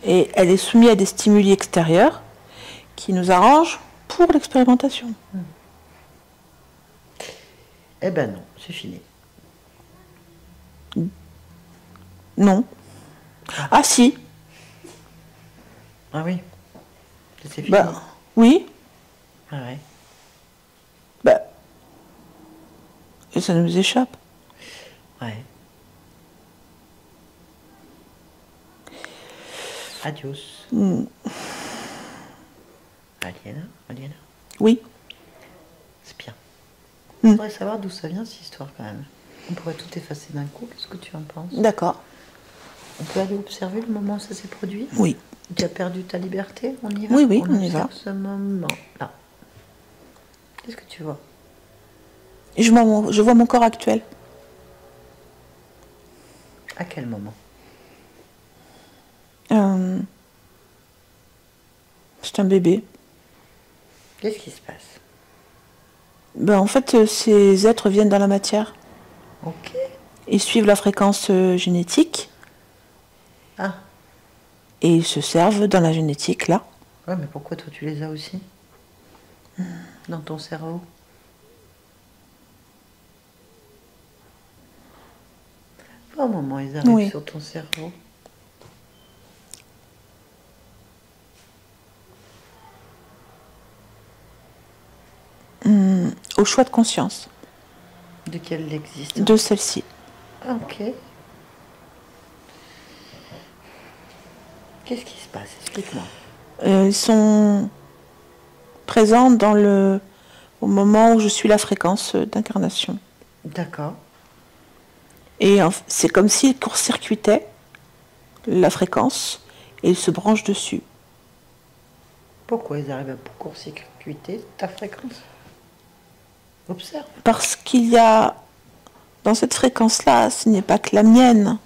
Et elle est soumise à des stimuli extérieurs qui nous arrangent pour l'expérimentation. Eh ben non, c'est fini. Non. Ah si. Ah oui. C'est fini. Bah, oui. Ah ouais. Bah. Et ça nous échappe. Ouais. Adios. Aliena? Oui. C'est bien. On pourrait savoir d'où ça vient, cette histoire, quand même. On pourrait tout effacer d'un coup. Qu'est-ce que tu en penses? D'accord. On peut aller observer le moment où ça s'est produit? Oui. Tu as perdu ta liberté? On y va? Oui, on y va. Ce moment-là. Qu'est-ce que tu vois? Et je vois mon corps actuel. À quel moment? C'est un bébé. Qu'est-ce qui se passe? Ben, en fait, ces êtres viennent dans la matière. Ok. Ils suivent la fréquence génétique. Ah. Et ils se servent dans la génétique, là. Ouais, mais pourquoi toi tu les as aussi? Dans ton cerveau? Pas au moment où ils arrivent sur ton cerveau. Au choix de conscience. De quelle existe? De celle-ci. Ok. Qu'est-ce qui se passe? Explique-moi. Ils sont présents au moment où je suis la fréquence d'incarnation. D'accord. Et c'est comme s'ils court-circuitaient la fréquence et ils se branchent dessus. Pourquoi ils arrivent à court-circuiter ta fréquence? Observe. Parce qu'il y a, dans cette fréquence-là, ce n'est pas que la mienne.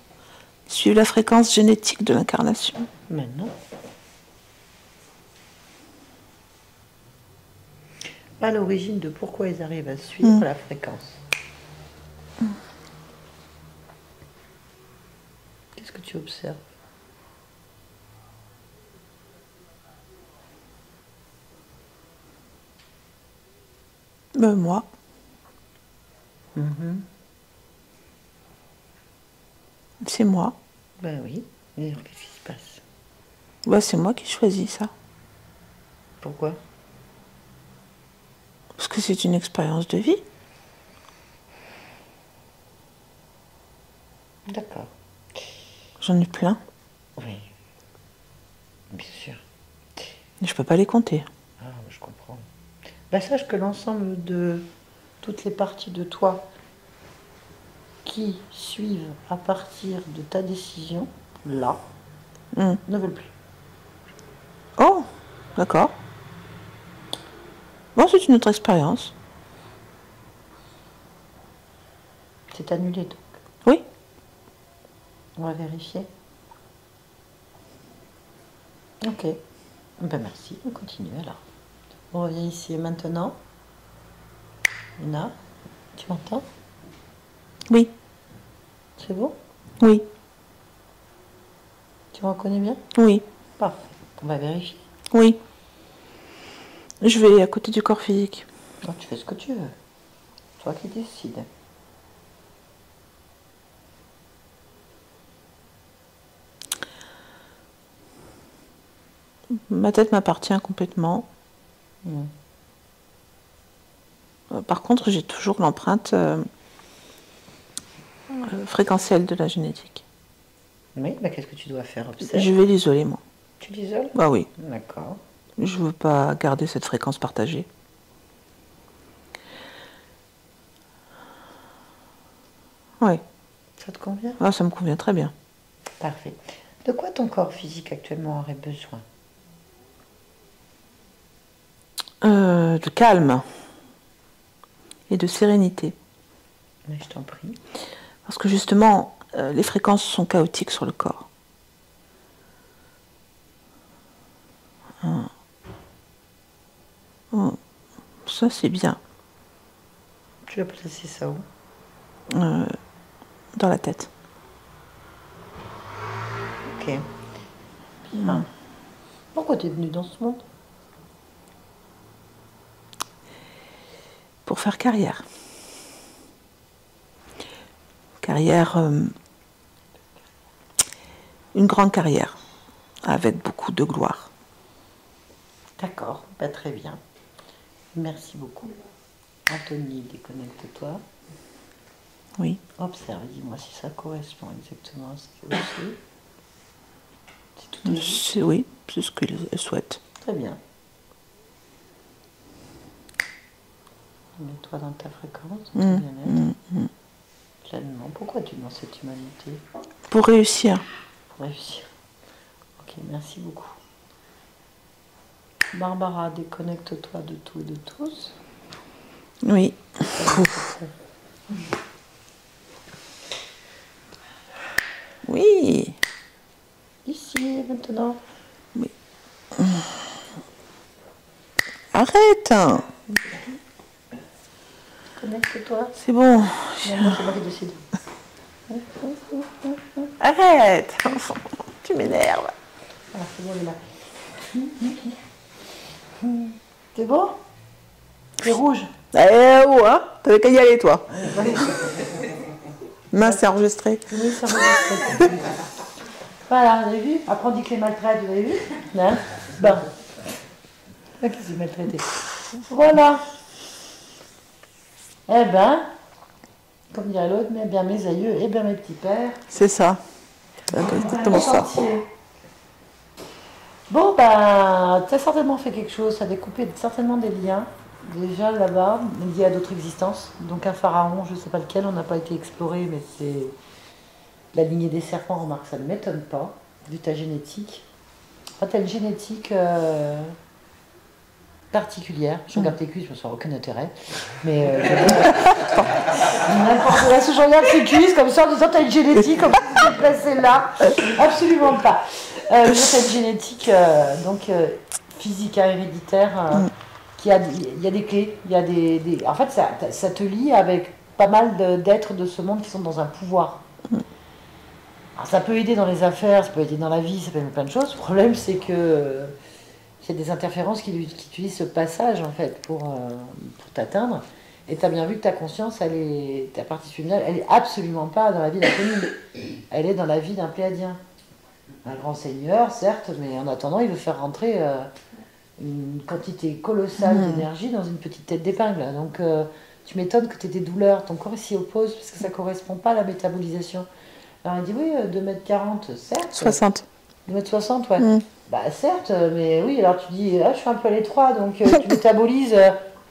Ils suivent la fréquence génétique de l'incarnation. Mais non. À l'origine de pourquoi ils arrivent à suivre la fréquence. Qu'est-ce que tu observes? Moi. C'est moi. Ben oui. Mais qu'est-ce qui se passe? Bah, c'est moi qui choisis ça. Pourquoi? Parce que c'est une expérience de vie. D'accord. J'en ai plein. Oui. Je peux pas les compter. Ah, je comprends. Ben, sache que l'ensemble de toutes les parties de toi qui suivent à partir de ta décision, là, ne veulent plus. Oh, d'accord. Bon, c'est une autre expérience. C'est annulé donc. Oui. On va vérifier. Ok. Ben merci, on continue alors. On revient ici et maintenant. Lina, tu m'entends? Oui. C'est bon? Oui. Tu me reconnais bien? Oui. Parfait. On va vérifier. Oui. Je vais à côté du corps physique. Oh, tu fais ce que tu veux. Toi qui décides. Ma tête m'appartient complètement. Par contre, j'ai toujours l'empreinte fréquentielle de la génétique. Oui, bah qu'est-ce que tu dois faire? Observe. Je vais l'isoler, moi. Tu l'isoles? Bah oui. D'accord. Je veux pas garder cette fréquence partagée. Oui. Ça te convient? Ah, ça me convient très bien. Parfait. De quoi ton corps physique actuellement aurait besoin? De calme et de sérénité. Mais je t'en prie. Parce que justement, les fréquences sont chaotiques sur le corps. Ça, c'est bien. Tu vas placer ça où? Dans la tête. Ok. Bien. Pourquoi tu es venue dans ce monde? Pour faire carrière. Carrière, une grande carrière, avec beaucoup de gloire. D'accord, bah, très bien. Merci beaucoup. Anthony, déconnecte-toi. Oui. Observe, dis-moi si ça correspond exactement à ce que c'est. C'est tout à fait. Oui, c'est ce qu'il souhaite. Très bien. Mets-toi dans ta fréquence, dans ton bien-être. Pleinement. Pourquoi tu es dans cette humanité? Pour réussir. Pour réussir. Ok, merci beaucoup. Barbara, déconnecte-toi de tout et de tous. Oui. Oui. Ici, maintenant. Oui. Arrête. Connecte-toi. C'est bon. Non, c'est moi qui décide. Arrête. Tu m'énerves. Ah, c'est bon, il est là. C'est bon? C'est rouge. Eh oh, hein? T'avais qu'à y aller, toi. Mince, c'est enregistré. Oui, c'est enregistré. Voilà, vous avez vu? Après, on dit que les maltraites, vous avez vu? Hein? Bon. Qui s'est maltraité? Voilà. Eh ben, comme dirait l'autre, mais bien mes aïeux et bien mes petits pères. C'est ça. C'est exactement ça. Bon, ben, tu as certainement fait quelque chose, ça a découpé certainement des liens. Déjà là-bas, liés à d'autres existences. Donc un pharaon, je ne sais pas lequel, on n'a pas été exploré, mais c'est la lignée des serpents, remarque, ça ne m'étonne pas, vu ta génétique. Enfin, tu as une génétique particulière. Je regarde tes cuisses, je me sens aucun intérêt. Mais n'importe quoi, je regarde tes cuisses comme ça en disant tu as une génétique, comme tu t'es placé là. Absolument pas. Tu as une génétique physique, héréditaire. Il y a des clés, il y a en fait ça te lie avec pas mal d'êtres de ce monde qui sont dans un pouvoir. Alors, ça peut aider dans les affaires, ça peut aider dans la vie, ça peut aider plein de choses. Le problème c'est que il y a des interférences qui utilisent ce passage en fait pour t'atteindre. Et tu as bien vu que ta conscience, ta partie subliminale, elle est absolument pas dans la vie d'un commun. Elle est dans la vie d'un pléadien. Un grand seigneur, certes, mais en attendant, il veut faire rentrer une quantité colossale d'énergie dans une petite tête d'épingle. Donc tu m'étonnes que tu aies des douleurs, ton corps s'y oppose parce que ça ne correspond pas à la métabolisation. Alors il dit oui, 2,40 m, certes. 60. 2,60 m, ouais. Bah certes, mais oui, alors tu dis, je suis un peu à l'étroit, donc tu métabolises,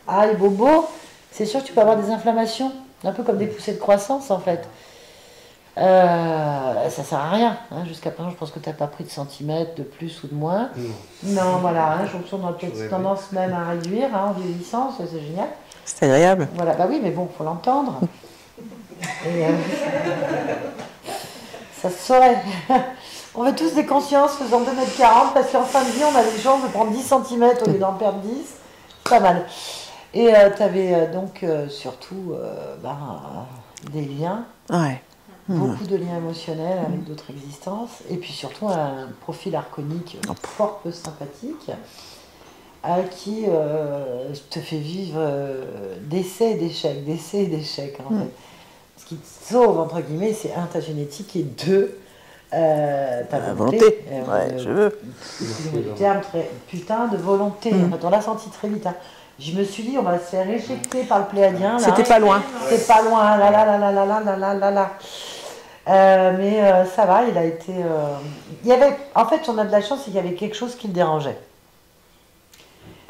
aïe, bobo, c'est sûr que tu peux avoir des inflammations, un peu comme des poussées de croissance en fait. Ça sert à rien, hein. Jusqu'à présent je pense que tu n'as pas pris de centimètres de plus ou de moins. Non, voilà, hein, on a peut-être tendance même à réduire en vieillissant, c'est génial. C'est agréable. Voilà, bah oui, mais bon, il faut l'entendre. Et ça se saurait. On veut tous des consciences faisant 2,40 m parce qu'en fin de vie, on a des chances de prendre 10 cm au lieu d'en perdre 10. C'est pas mal. Et tu avais donc surtout des liens. Ouais. Beaucoup de liens émotionnels avec d'autres existences. Et puis surtout un profil archonique fort peu sympathique qui te fait vivre d'essais et d'échecs, en fait. Ce qui te sauve, entre guillemets, c'est un, ta génétique, et deux, ta volonté. Ouais, je veux. Excusez-moi du terme, putain de volonté. En fait, on l'a senti très vite. Hein. Je me suis dit, on va se faire éjecter par le pléiadien. C'était pas loin. C'était pas loin, mais ça va, il a été... Il y avait, en fait, on a de la chance, c'est qu'il y avait quelque chose qui le dérangeait.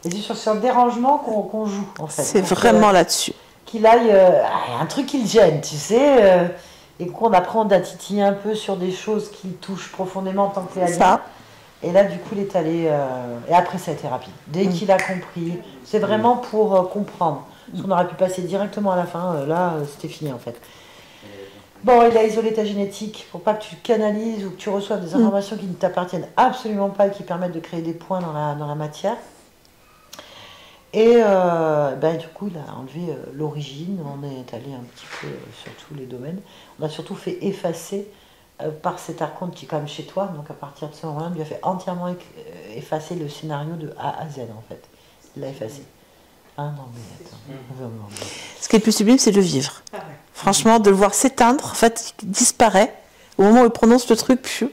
Et c'est sur ce dérangement qu'on joue, en fait. C'est vraiment là-dessus. Qu'il aille... un truc qui le gêne, tu sais, et qu'on apprend à titiller un peu sur des choses qui le touchent profondément en tant que pléiadien. Et là, du coup, il est allé... Et après, ça a été rapide. Dès qu'il a compris, c'est vraiment pour comprendre. Parce qu'on aurait pu passer directement à la fin. Là, c'était fini, en fait. Bon, il a isolé ta génétique pour pas que tu canalises ou que tu reçoives des informations qui ne t'appartiennent absolument pas et qui permettent de créer des points dans la matière. Et du coup, il a enlevé l'origine. On est allé un petit peu sur tous les domaines. On a surtout fait effacer par cet archonte qui est quand même chez toi. Donc à partir de ce moment-là, il lui a fait entièrement effacer le scénario de A à Z, en fait. Il l'a effacé. Ah non, mais attends. Ce qui est le plus sublime, c'est de le vivre. Franchement, de le voir s'éteindre, en fait, il disparaît. Au moment où il prononce le truc,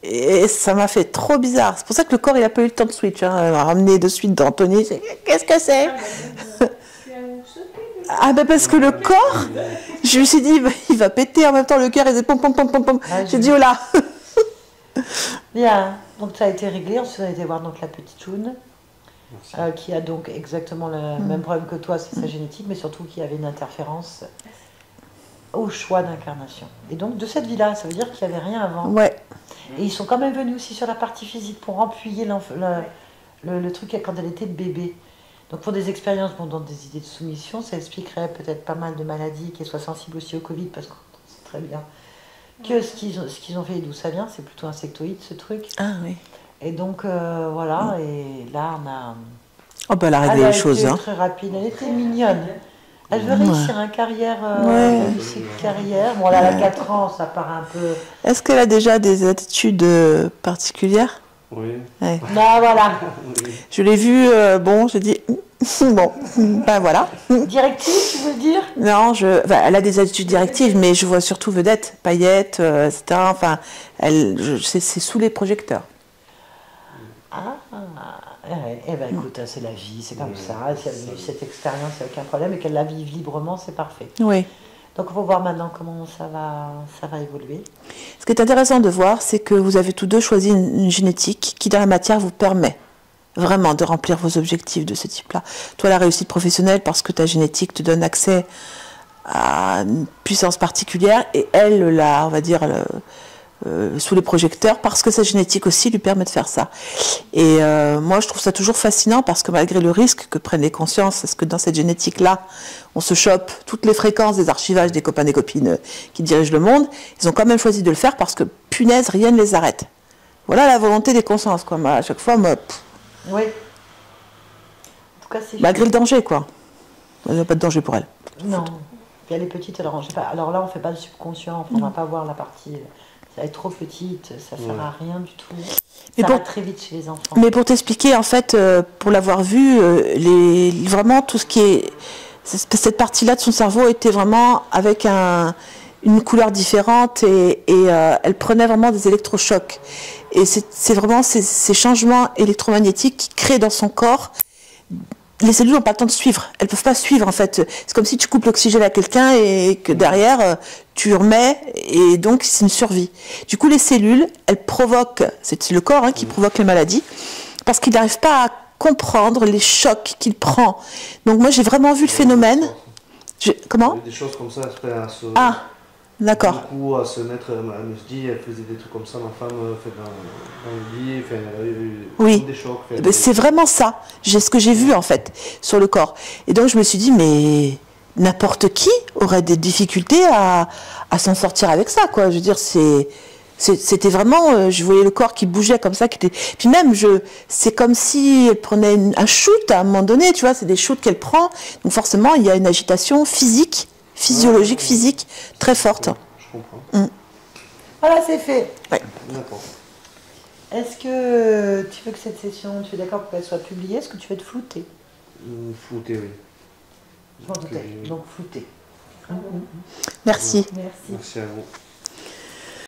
et ça m'a fait trop bizarre. C'est pour ça que le corps, il n'a pas eu le temps de switch. Hein. Il m'a ramené de suite d'Anthony. Qu'est-ce que c'est? Ah ben parce que le corps, je me suis dit, il va péter en même temps, le cœur, il faisait pom pom pom pom pom. J'ai dit, oh là. Bien, donc ça a été réglé. Ensuite, on a été voir donc la petite Choune. Qui a donc exactement le même problème que toi, c'est sa génétique, mais surtout qui avait une interférence au choix d'incarnation. Et donc de cette vie-là, ça veut dire qu'il n'y avait rien avant. Ouais. Et ils sont quand même venus aussi sur la partie physique pour appuyer le truc quand elle était bébé. Donc pour des expériences, dans des idées de soumission, ça expliquerait peut-être pas mal de maladies, qu'elle soit sensible aussi au Covid, parce qu'on sait très bien que ce qu'ils ont fait et d'où ça vient, c'est plutôt insectoïde ce truc. Ah oui. Et donc voilà, et là on a... Oh ben elle a réglé les choses. Elle a été très rapide, elle était mignonne. Elle veut réussir une carrière, carrière. Bon là elle a 4 ans, ça part un peu... Est-ce qu'elle a déjà des attitudes particulières? Oui. Ouais. Ben voilà. Je l'ai vue, j'ai dit... Bon, ben voilà. Directive, tu veux dire? Non, elle a des attitudes directives, mais je vois surtout vedette, paillettes, etc. Enfin, c'est sous les projecteurs. Écoute, c'est la vie, c'est comme ça. Si elle a eu cette expérience, il n'y a aucun problème, et qu'elle la vive librement, c'est parfait. Oui. Donc on va voir maintenant comment ça va évoluer. Ce qui est intéressant de voir, c'est que vous avez tous deux choisi une génétique qui, dans la matière, vous permet vraiment de remplir vos objectifs de ce type-là. Toi, la réussite professionnelle, parce que ta génétique te donne accès à une puissance particulière, et elle, on va dire... sous les projecteurs, parce que sa génétique aussi lui permet de faire ça. Et moi, je trouve ça toujours fascinant, parce que malgré le risque que prennent les consciences, est-ce que dans cette génétique-là, on se chope toutes les fréquences des archivages des copains et des copines qui dirigent le monde, ils ont quand même choisi de le faire, parce que, punaise, rien ne les arrête. Voilà la volonté des consciences, quoi. À chaque fois, oui. En tout cas, c'est... Malgré le danger, quoi. Il n'y a pas de danger pour elle. Non. Puis elle est petite, elle range pas. Alors là, on ne fait pas le subconscient, on ne va pas voir la partie... Ça va être trop petite, ça ne sert à rien du tout. Ça va très vite chez les enfants. Mais pour t'expliquer, en fait, pour l'avoir vu, vraiment tout ce qui est... Cette partie-là de son cerveau était vraiment avec une couleur différente et elle prenait vraiment des électrochocs. Et c'est vraiment ces changements électromagnétiques qui créent dans son corps les cellules n'ont pas le temps de suivre. Elles ne peuvent pas suivre, en fait. C'est comme si tu coupes l'oxygène à quelqu'un et que derrière, tu remets, et donc c'est une survie. Du coup, les cellules, elles provoquent, c'est le corps qui provoque les maladies, parce qu'il n'arrive pas à comprendre les chocs qu'il prend. Donc moi, j'ai vraiment vu le phénomène. Comment ? Des choses comme ça, à se... Ah, d'accord. Du coup, à se mettre, elle me dit, elle faisait des trucs comme ça, ma femme fait dans le lit, elle a eu des chocs. C'est vraiment ça, ce que j'ai vu en fait, sur le corps. Et donc je me suis dit, mais n'importe qui aurait des difficultés à s'en sortir avec ça, quoi. Je veux dire, c'était vraiment, je voyais le corps qui bougeait comme ça, puis même, c'est comme si elle prenait un shoot à un moment donné, tu vois, c'est des shoots qu'elle prend, donc forcément, il y a une agitation physique, physiologique, physique, très forte. Je comprends. Voilà, c'est fait. Ouais. D'accord. Est-ce que tu veux que cette session, tu es d'accord pour qu'elle soit publiée? Est-ce que tu veux te flouter? Flouter, oui. Je m'en doutais, donc flouter. Merci. Merci. Merci à vous.